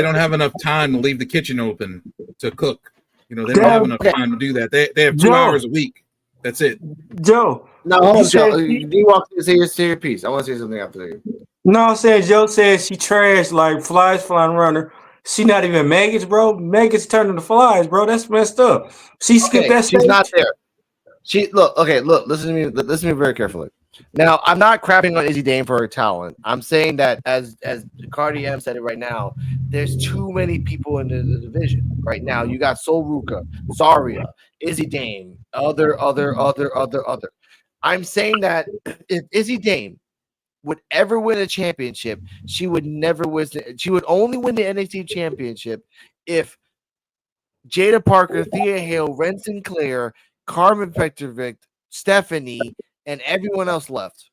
don't have enough time to leave the kitchen open to cook. They don't have enough time to do that. They have 2 hours a week. That's it. Joe. No, hold on, Joe. D-Walk, say your piece. I want to say something after you. No, I'm saying Joe says she trash like flies flying around her. She not even maggots, bro. Maggots turning to flies, bro. That's messed up. She skipped that stage. She's not there. Look, listen to me very carefully. Now, I'm not crapping on Izzy Dame for her talent. I'm saying that as Cardi M said it right now, there's too many people in the division right now. You got Sol Ruka, Zarya, Izzy Dame, other. I'm saying that if Izzy Dame would ever win a championship, she would never win. She would only win the NXT championship if Jada Parker, Thea Hale, Ren Sinclair, Carmen Petrovic, Stephanie, and everyone else left.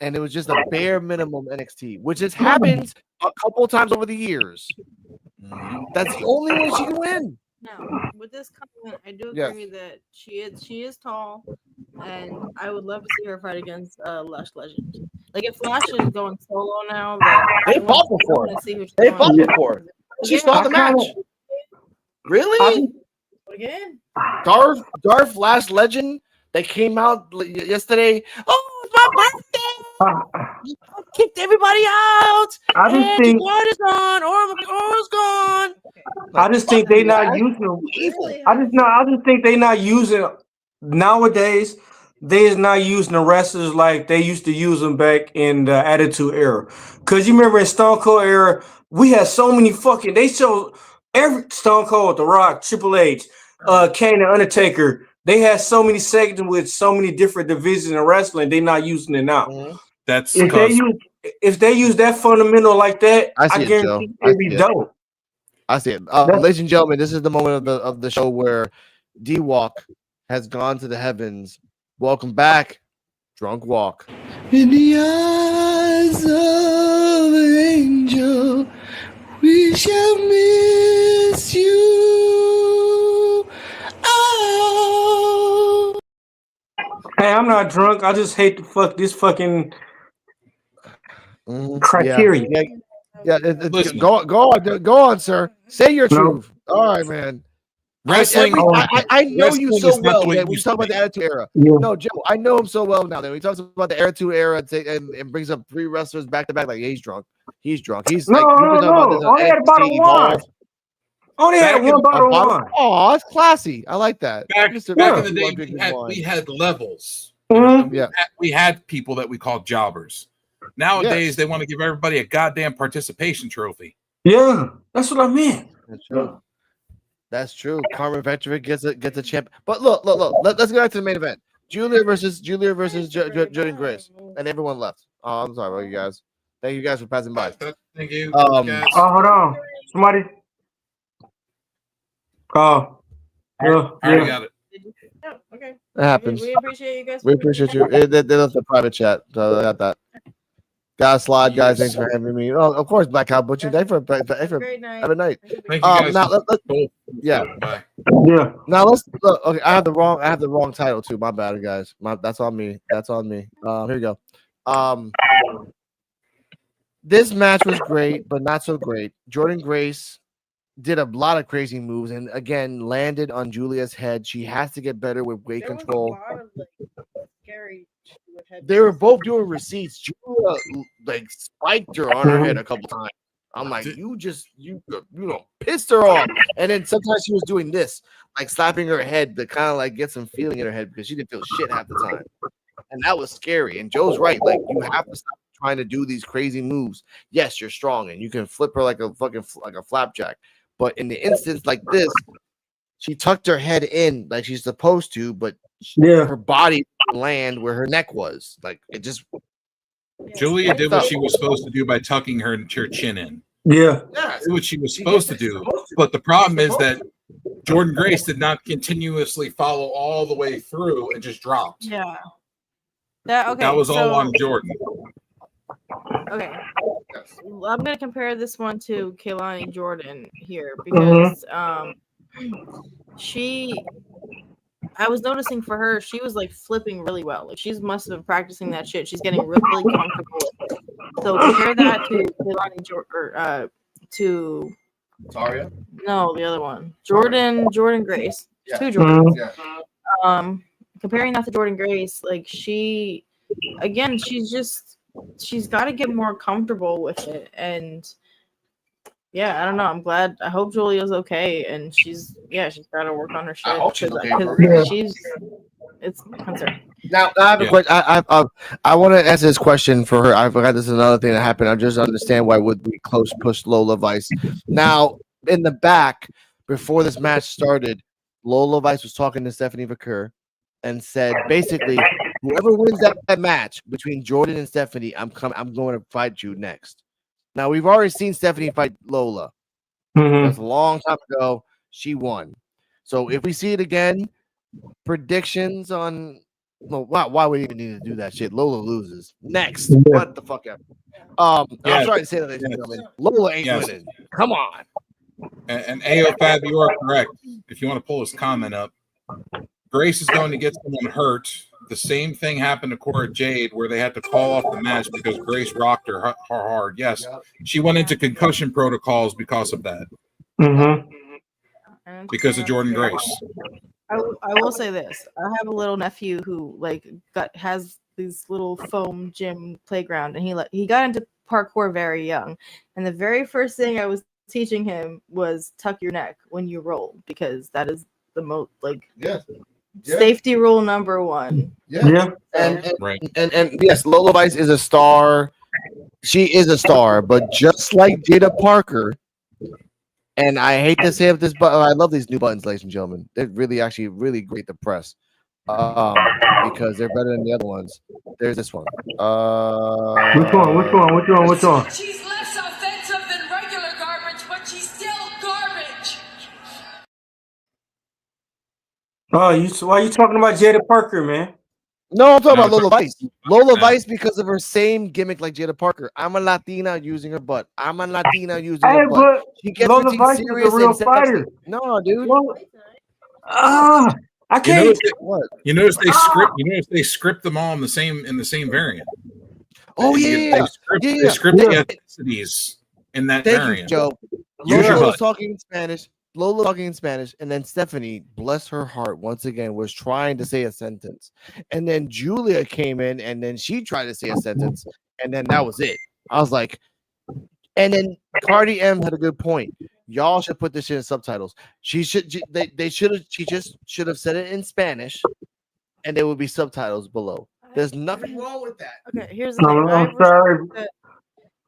And it was just a bare minimum NXT, which has happened a couple times over the years. That's the only way she can win. Now, with this comment, I do agree that she is tall, and I would love to see her fight against Lash Legend. Like if Lash is going solo now, they fought before. They fought before. She saw the match. Really? Again? Darth Lash Legend. They came out yesterday. Oh, it's my birthday! Kicked everybody out. I just think is gone. Or's gone. I just think they not using. I just think they not using nowadays. They is not using the wrestlers like they used to use them back in the Attitude Era. Cause you remember in Stone Cold era, we had so many fucking. They showed every Stone Cold, The Rock, Triple H, Kane, and Undertaker. They had so many segments with so many different divisions in wrestling. They're not using it now. That's if they use that fundamental like that, I guarantee it'd be dope. I see it. Ladies and gentlemen, this is the moment of the show where D-Walk has gone to the heavens. Welcome back, Drunk Walk. In the eyes of an angel, we shall miss you. Oh. Hey, I'm not drunk. I just hate this fucking criteria. Go on, sir. Say your truth. All right, man. Wrestling. I know you so well that when we talk about the Attitude Era. Yeah. No, Joe, I know him so well now that when he talks about the Attitude Era and brings up 3 wrestlers back to back, like he's drunk. He's drunk. He's no. Only had a bottle of wine. Only had one bottle of wine. Oh, that's classy. I like that. Back in the day, we had levels. Mm-hmm. We had people that we called jobbers. Nowadays, they want to give everybody a goddamn participation trophy. Yeah, that's what I meant. That's true. Carmen Petrovic gets a champ. But look. Let's go back to the main event. Julia versus Jordan Grace, and everyone left. Oh, I'm sorry about you guys. Thank you guys for passing by. Thank you. Hold on. Somebody. Oh. I already got it. Oh, okay. It happens. We appreciate you guys. We appreciate you. They left a private chat, so I got that. Guys, slide, guys. Thanks for having me. Oh, of course, Black Cow Butcher. Thanks for great night. have a night. Thank you guys. Now, yeah. Bye. Yeah. Now let's look. Okay, I have the wrong title too. My bad, guys. That's on me. Here we go. This match was great, but not so great. Jordan Grace did a lot of crazy moves and again landed on Julia's head. She has to get better with weight control. A lot of, scary with they were both doing receipts. Julia like spiked her on her head a couple times. I'm like, you pissed her off. And then sometimes she was doing this, like slapping her head to kind of like get some feeling in her head because she didn't feel shit half the time. And that was scary. And Joe's right. Like, you have to stop trying to do these crazy moves. Yes, you're strong and you can flip her like a fucking like a flapjack. But in the instance like this, she tucked her head in like she's supposed to, but her body didn't land where her neck was. Like, it just. Julia did what she was supposed to do by tucking her chin in. Yeah. Did what she was supposed to do. But the problem is that Jordan Grace did not continuously follow all the way through and just dropped. Yeah. That was all on Jordan. Okay. Well, I'm gonna compare this one to Kehlani Jordan here because I was noticing for her, she was like flipping really well. Like, she must have been practicing that shit. She's getting really comfortable with it. So compare that to Kehlani Jordan, to Taria? No, the other one. Jordan Grace. Yeah. Two Jordans. Yeah. Comparing that to Jordan Grace, like she's got to get more comfortable with it. And yeah, I don't know. I'm glad. I hope Julia's okay, and she's got to work on her shit. I hope she's okay. It's concerning. Now I have a question. I want to answer this question for her. I forgot this is another thing that happened. I just understand why would we close push Lola Vice. Now in the back before this match started, Lola Vice was talking to Stephanie Vaquer and said basically, whoever wins that match between Jordan and Stephanie, I'm going to fight you next. Now we've already seen Stephanie fight Lola. That's a long time ago. She won. So if we see it again, predictions on why would we even need to do that shit? Lola loses next. What the fuck ever. I'm sorry to say that, ladies and gentlemen. Lola ain't winning. Come on. And AO Fab, you are correct. If you want to pull his comment up, Grace is going to get someone hurt. The same thing happened to Cora Jade, where they had to call off the match because Grace rocked her hard. Yes, she went into concussion protocols because of that. Because of Jordan Grace. I will say this: I have a little nephew who has these little foam gym playground, and he got into parkour very young. And the very first thing I was teaching him was tuck your neck when you roll, because that is the most safety rule number one. And yes, Lola Vice is a star. She is a star, but just like Jada Parker, and I hate to say this, but I love these new buttons, ladies and gentlemen. They're really great to press, because they're better than the other ones. There's this one. Which one? She's less offensive than regular garbage, but she's still garbage. Why are you talking about Jada Parker, man? No, I'm talking about Lola Vice. Lola Vice because of her same gimmick like Jada Parker. I'm a Latina using her butt. I'm a Latina using her butt. She gets Lola Vice is a real fighter. No, dude. I can't. You notice they script them all in the same variant. Oh They script the ethnicities in that variant. Thank you, Joe. Lola was talking in Spanish. Lola talking in Spanish, and then Stephanie, bless her heart, once again was trying to say a sentence, and then Julia came in, and then she tried to say a sentence, and then that was it. I was like, and then Cardi M had a good point. Y'all should put this shit in subtitles. She just should have said it in Spanish, and there would be subtitles below. There's nothing wrong with that. Okay, here's the thing.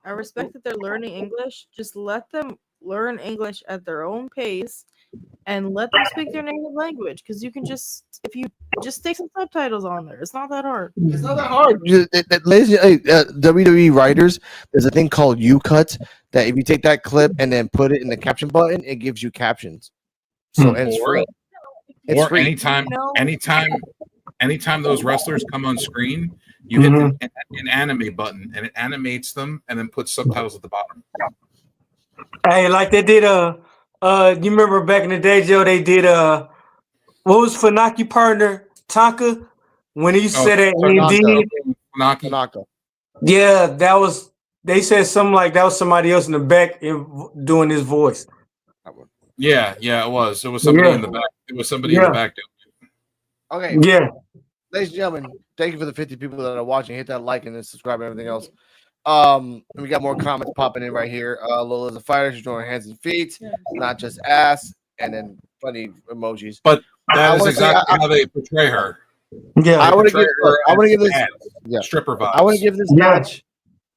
I respect that they're learning English. Just let them learn English at their own pace and let them speak their native language, because you can if you just stick some subtitles on there, it's not that hard. It's not that hard. WWE writers, there's a thing called U-Cut that if you take that clip and then put it in the caption button, it gives you captions. So and it's free. It's or free. anytime those wrestlers come on screen, you hit an anime button and it animates them and then puts subtitles at the bottom. Hey, like they did you remember back in the day, Joe, they did what was Funaki partner Tonka when he said that Tanaka. Yeah, they said something like that was somebody else in the back doing his voice. Yeah, it was somebody in the back. It was somebody in the back doing it. Okay. Yeah. ladies and gentlemen, thank you for the 50 people that are watching. Hit that like and then subscribe and everything else. We got more comments popping in right here. Lola's a fighter. She's doing hands and feet, not just ass, and then funny emojis. But that is exactly how they portray her. Yeah, I want to give. I want to give this. ass, Yeah, stripper vibes. I want to give this match.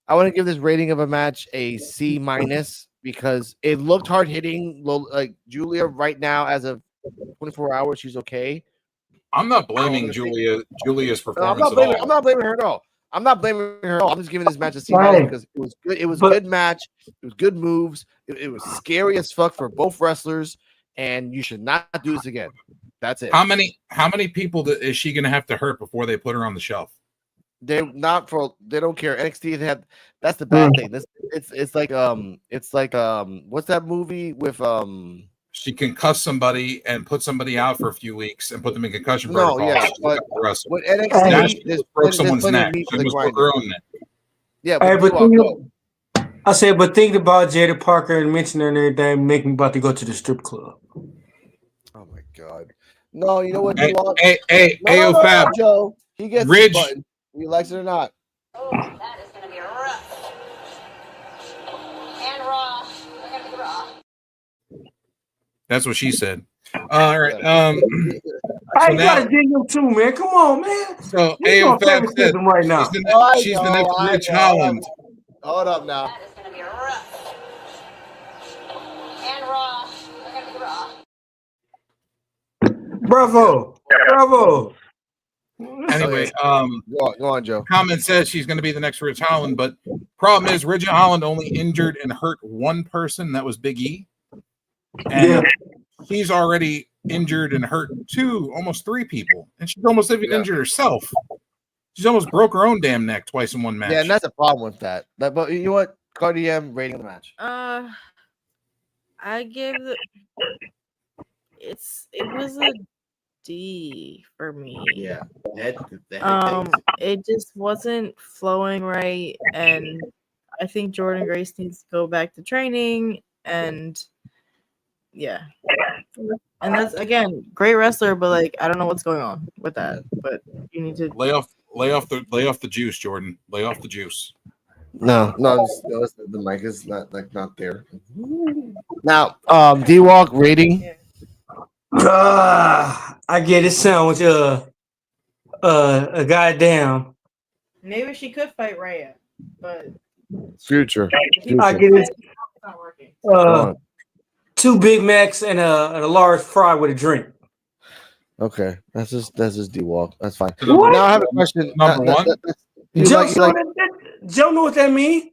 I want to give this rating of a match a C- because it looked hard hitting. Like Julia right now, as of 24 hours, she's okay. I'm not blaming Julia's performance I'm at all. not blaming her at all. I'm not blaming her at all. I'm just giving this match a C- because it was good. It was a good match. It was good moves. It was scary as fuck for both wrestlers, and you should not do this again. That's it. How many people is she going to have to hurt before they put her on the shelf? They don't care. NXT that's the bad thing. It's like what's that movie with she can cuss somebody and put somebody out for a few weeks and put them in concussion No, protocol. yeah, but with NXT, now she there's broke someone's plenty of neck. meat She for the almost broke grinding. her own neck. Yeah, Hey, but I said, but think about Jada Parker and mention her and everything, make me about to go to the strip club. Oh my god. No, you know what? Hey, No, Ayo Fab. Joe. He gets Ridge. his button. He likes it or not. Oh, that is going to be rough. And raw. We're going to be raw. That's what she said. All right. I gotta dig him too, man. Come on, man. So He's Ayo on Fab said favoritism right now. she's the next Rich Holland. Hold up now. That is going to be rough. And raw. We're going to be raw. Bravo. Anyway, go on, Joe. Comment says she's going to be the next Rich Holland, but problem is Rich Holland only injured and hurt one person. That was Big E, and she's already injured and hurt almost three people, and she's almost even injured herself. She's almost broke her own damn neck twice in one match. Yeah, and that's a problem with that. But you know what? Cardi M rating of the match. I give it was a D for me. Yeah. It just wasn't flowing right, and I think Jordan Grace needs to go back to training, and yeah. And that's again great wrestler, but like I don't know what's going on with that. But you need to lay off the juice, Jordan. Lay off the juice. No, the mic is not there. Now, D'WALK rating. I get it sounds a goddamn. maybe she could fight Rhea, but Future. I get it. Two Big Macs and a large fry with a drink. Okay, that's just D'WALK. That's fine. What? Now I have a question. Number one. Joe know what that means?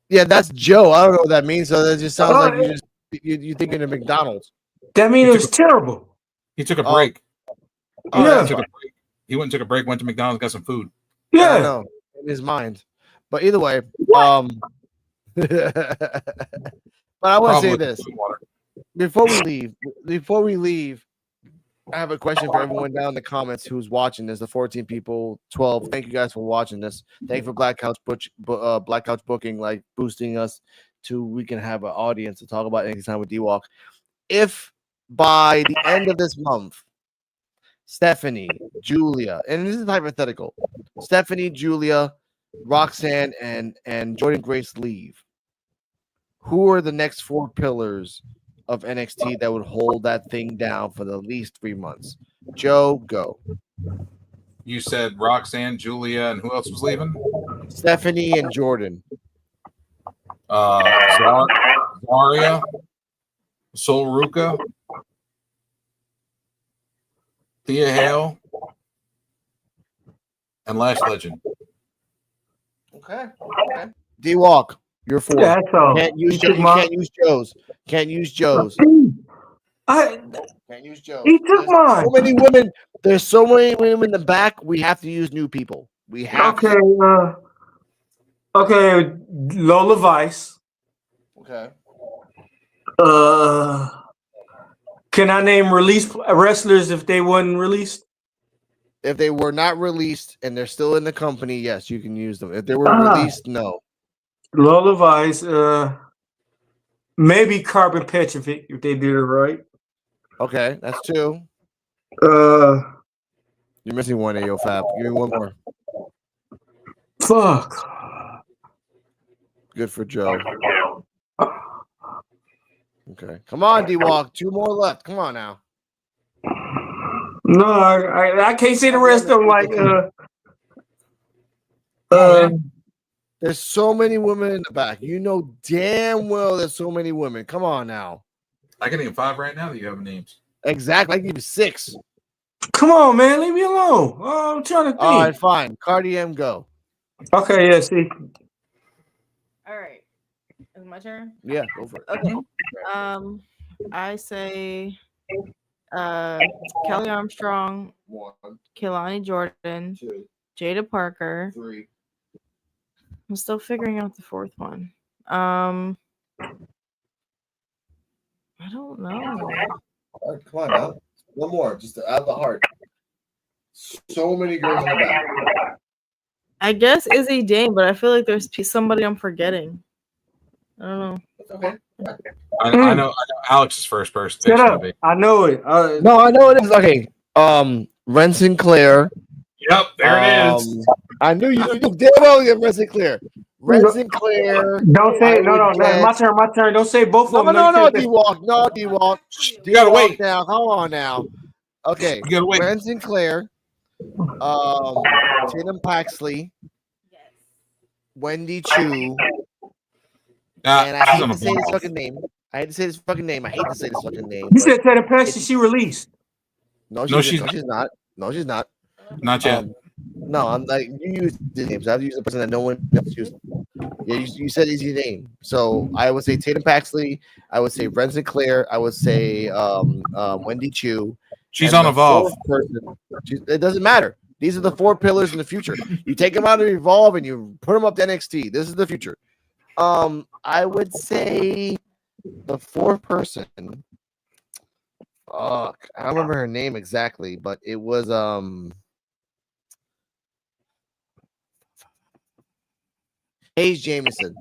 Yeah, that's Joe. I don't know what that means. So that just sounds like you thinking of McDonald's. That means it was terrible. He took a break. Yeah. He went and took a break, went to McDonald's, got some food. Yeah, I know, in his mind. But either way, but I want to say this before we leave. I have a question for everyone down in the comments who's watching this. The 14 people, 12. Thank you guys for watching this. Thank you for Black Couch Booking, like boosting us to we can have an audience to talk about anytime with D'WALK. If by the end of this month, Stephanie, Julia, and this is hypothetical, Stephanie, Julia, Roxanne, and Jordan Grace leave, who are the next four pillars of NXT that would hold that thing down for the least 3 months? Joe, go. You said Roxanne, Julia, and who else was leaving? Stephanie and Jordan. Zarya, Sol Ruka, Thea Hale, and Lash Legend. Okay. D'WALK, you're four. Yeah, that's all. Can't use Joe's. Can't use Joe's. Can't use Joe's. He took mine. So many women. There's so many women in the back. We have to use new people. We have to. Okay, Lola Vice. Okay. Can I name released wrestlers if they weren't released? If they were not released and they're still in the company, yes, you can use them. If they were released, no. Lola Vice, maybe Carbon Petrovic if they did it right. Okay, that's two. You're missing one, Ayo Fab. Give me one more. Fuck. Good for Joe. Okay. Come on, D-Walk. 2 more left. Come on now. No, I can't see the rest of them. Like, there's so many women in the back. You know damn well there's so many women. Come on now. I can name 5 right now that you have names. Exactly. I can give you 6. Come on, man. Leave me alone. I'm trying to think. All right, fine. Cardi M, go. Okay, yeah, see. All right. Is it my turn? Yeah, go for it. Okay. I say Kelly Armstrong, 1, Kehlani Jordan, 2, Jada Parker. 3. I'm still figuring out the 4th one. I don't know. All right, come on now. One more, just to add the heart. So many girls in the back. I guess Izzy Dane, but I feel like there's somebody I'm forgetting. I don't know. Okay. I know Alex's first person. Shut up. I know it. No, I know it is. Okay. Ren Sinclair. Yep, there it is. I knew you damn well you Ren Sinclair. Ren Sinclair. Don't say it. No, my turn. Don't say both of them. No, D-Walk. No, D-Walk. You gotta wait. Now, come on now. Okay. You gotta wait. Ren Sinclair. Tatum Paxley. Wendy Chu. And I hate to say this fucking name. I hate to say this fucking name. You said Tatum Paxley, she released. No, she's not. No, she's not. Not yet. No, I'm like you use the names. I've used the person that no one else used. Yeah, you said easy name. So I would say Tatum Paxley. I would say Ren Sinclair. I would say Wendy Chu. She's on Evolve. It doesn't matter. These are the 4 pillars in the future. You take them out of Evolve and you put them up to NXT. This is the future. I would say the 4th person. Fuck, I don't remember her name exactly, but it was Hayes Jamison.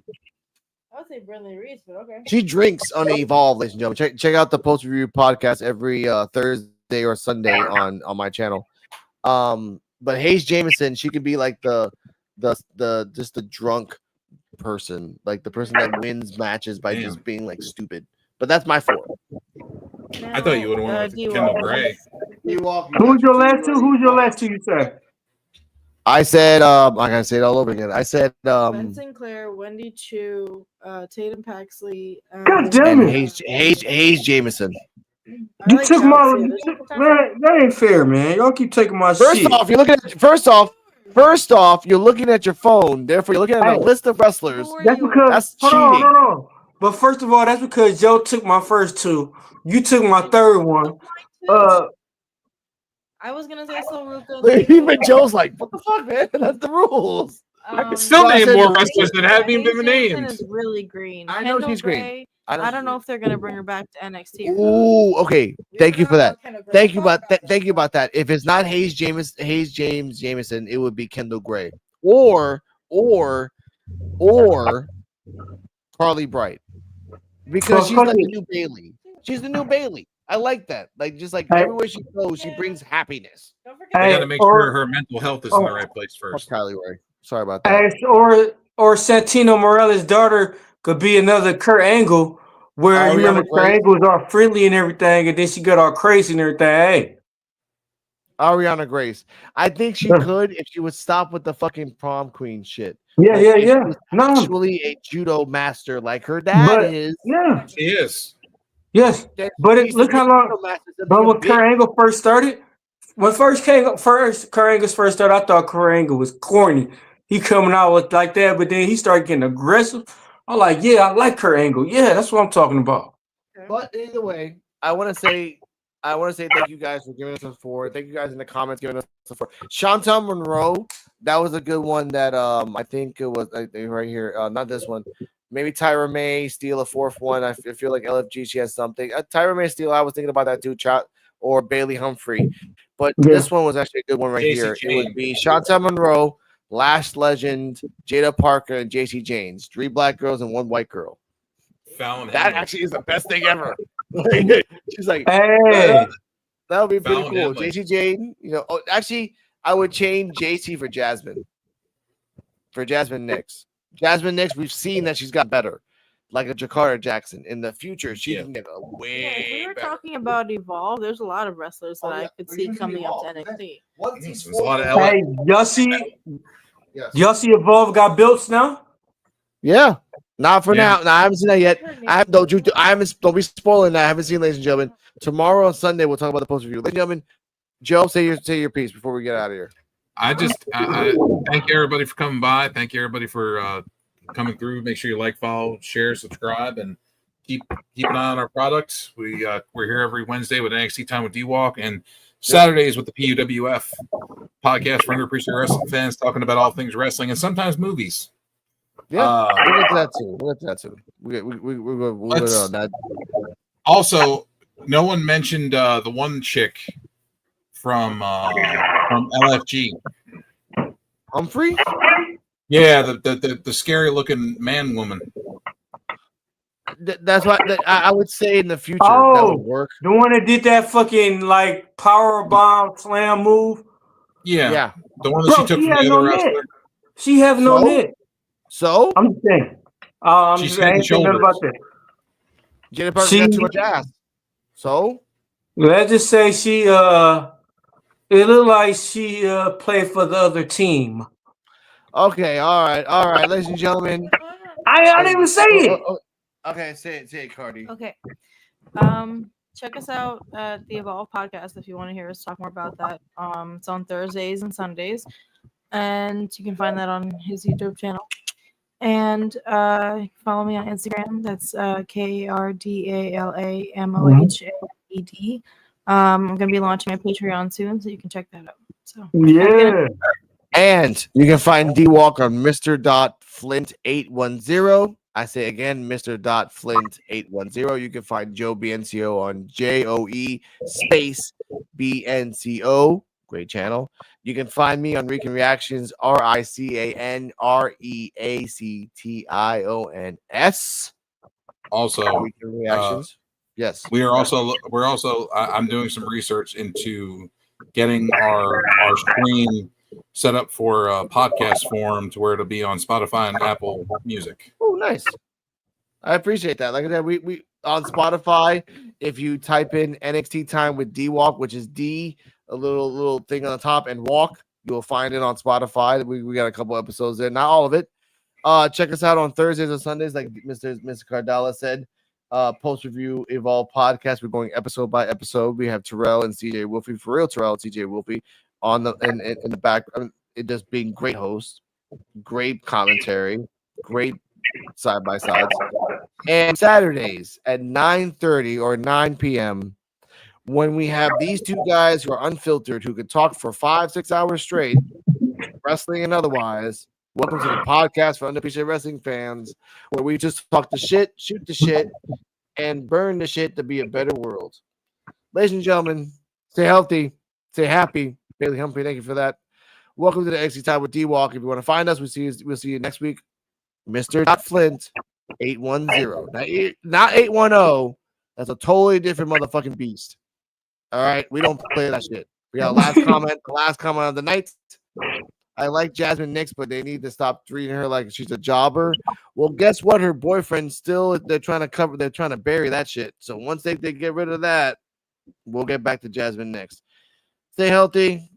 I would say Brinley Reese, but okay. She drinks on Evolve, ladies and gentlemen. Check out the post review podcast every Thursday or Sunday on my channel. But Hayes Jamison, she could be like the just the drunk person, like the person that wins matches by just being like stupid. But that's my 4. I thought you would have went with Kendall Gray. Who's your last 2? Who's your last 2? You said. I said, I'm gonna say it all over again. I said, Ben Sinclair, Wendy Chu, Tatum Paxley, God damn and it. Hayes Jamison. You took my man. That ain't fair, man. Y'all keep taking my shit. First off, you're looking at your phone. Therefore, you're looking at a list of wrestlers. That's because that's hold cheating. on. But first of all, that's because Joe took my first 2. You took my 3rd one. I was gonna say Soul Ruka. Even Joe's like, what the fuck, man? That's the rules. I can still name more wrestlers that haven't even been named. Is really green. I know she's green. I don't know if they're gonna bring her back to NXT. Ooh, okay. Thank you for that. Thank you about that. If it's not Hayes James Jamison, it would be Kendall Gray or Carly Bright, because she's like the new Bailey. She's the new Bailey. I like that. Like just like everywhere she goes, she brings happiness. I got to make sure her mental health is in the right place first. Kylie Ray. Sorry about that. Or Santino Morales' daughter could be another Kurt Angle, where you remember Kurt Angle was all friendly and everything, and then she got all crazy and everything. Hey, Ariana Grace. I think she could if she would stop with the fucking prom queen shit. Yeah, yeah. No, actually a judo master like her dad is. Yeah, she is. Yes, but look how long. But when Kurt Angle first started, Kurt Angle first started, I thought Kurt Angle was corny. He coming out with like that, but then he started getting aggressive. I'm like, yeah, I like Kurt Angle. Yeah, that's what I'm talking about. But either way, I want to say thank you guys for giving us a 4. Thank you guys in the comments giving us a 4. Chantal Monroe, that was a good one. That I think it was right here. Not this one. Maybe Tyra May steal a 4th one. I feel like LFG, she has something. Tyra May steal. I was thinking about that too. Or Bailey Humphrey. But this one was actually a good one right here. It would be Chantal Monroe, Lash Legend, Jada Parker, and JC James. 3 black girls and 1 white girl. That actually is the best thing ever. She's like, hey, That would be pretty Fallon cool. Emily. JC Jane, actually, I would change JC for Jasmine. For Jasmine Nix. Jasmine Nix, we've seen that she's got better. Like a Jakarta Jackson. In the future, she can get a way If we were better. talking about Evolve, there's a lot of wrestlers that I could see coming up to NXT. There's a lot of LA. Hey, y'all see Evolve got belts now? Yeah. Not for Yeah. now. No, I haven't seen that yet. Don't be spoiling that. I haven't seen, ladies and gentlemen. Tomorrow on Sunday, we'll talk about the post review. Ladies and gentlemen, Joe, say your piece before we get out of here. I thank everybody for coming by. Thank you everybody for coming through. Make sure you like, follow, share, subscribe, and keep an eye on our products. We're here every Wednesday with NXT Time with D-Walk and Saturdays with the PUWF podcast for underappreciated wrestling fans, talking about all things wrestling and sometimes movies. Yeah, we'll get to that too. We'll get on that. Also, no one mentioned the one chick from LFG. Humphrey? Yeah, the scary looking man woman. That's what I would say in the future. That would work. The one that did that fucking like power bomb slam move. Yeah. The one that she took from the other wrestler. She have no net. So I'm just saying. She's I ain't saying nothing about that. Jenny Parker got too much ass. So let's just say she it looked like she played for the other team. Okay, all right, ladies and gentlemen. I didn't even say it. Okay, say it, Cardi. Okay. Check us out at the Evolve podcast if you want to hear us talk more about that. It's on Thursdays and Sundays, and you can find that on his YouTube channel. And follow me on Instagram. That's KARDALAMOHAED. I'm gonna be launching my Patreon soon, so you can check that out. So yeah. And you can find D-Walk on Mr.Flint810. I say again, Mr.Flint810. You can find Joe BNCO on JOE space BNCO. Great channel. You can find me on Rican Reactions, RICANREACTIONS. Also, Rican Reactions. Yes. We're also I'm doing some research into getting our stream set up for podcast form to where it'll be on Spotify and Apple Music. Oh, nice. I appreciate that. Like I said, we on Spotify, if you type in NXT Time with D-Walk, which is D, a little thing on the top, and Walk, you'll find it on Spotify. We got a couple episodes there, not all of it. Check us out on Thursdays and Sundays, like Mr. Cardala said. Post review Evolve podcast. We're going episode by episode. We have Terrell and CJ Wolfie, for real Terrell and CJ Wolfie, on the in the back. It just being great hosts, great commentary, great side by sides. And Saturdays at 9:30 or 9 p.m. when we have these two guys who are unfiltered, who could talk for 5-6 hours straight, wrestling and otherwise. Welcome to the podcast for underappreciated wrestling fans, where we just talk the shit, shoot the shit, and burn the shit to be a better world. Ladies and gentlemen, stay healthy, stay happy. Bailey Humphrey, thank you for that. Welcome to the NXT Time with D-Walk. If you want to find us, we'll see you next week. Mr. Flint 810. Not 810. That's a totally different motherfucking beast. All right, we don't play that shit. We got the last comment of the night. I like Jasmine Nix, but they need to stop treating her like she's a jobber. Well, guess what? Her boyfriend they're trying to bury that shit. So once they get rid of that, we'll get back to Jasmine Nix. Stay healthy,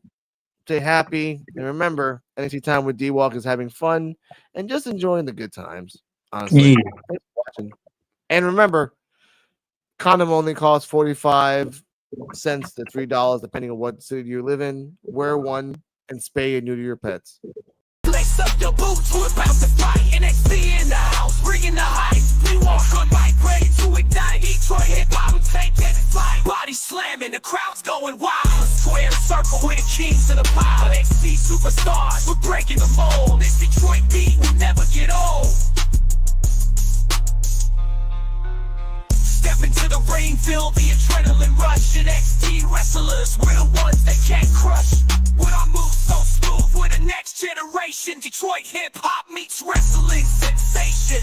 stay happy, and remember, NXT Time with D-Walk is having fun and just enjoying the good times. Honestly, Thanks for watching. And remember, condom only costs 45 cents to $3, depending on what city you live in. Wear one and spay and neuter your pets. Lace up your boots, we're about to fight. NXT in the house, bringing the hype. We walk on bike, ready to ignite. Detroit hip-hop, we take that flight. Body slamming, the crowd's going wild. Square circle with the kings of the pile. NXT superstars, we're breaking the mold. This Detroit beat will never get old. Step into the ring, feel the adrenaline rush. NXT wrestlers, we're the ones that can't crush. With our moves so smooth, we're the next generation. Detroit hip-hop meets wrestling sensation.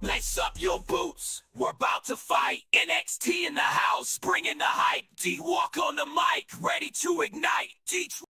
Lace up your boots, we're about to fight. NXT in the house, bringing the hype. D-Walk on the mic, ready to ignite. Detroit.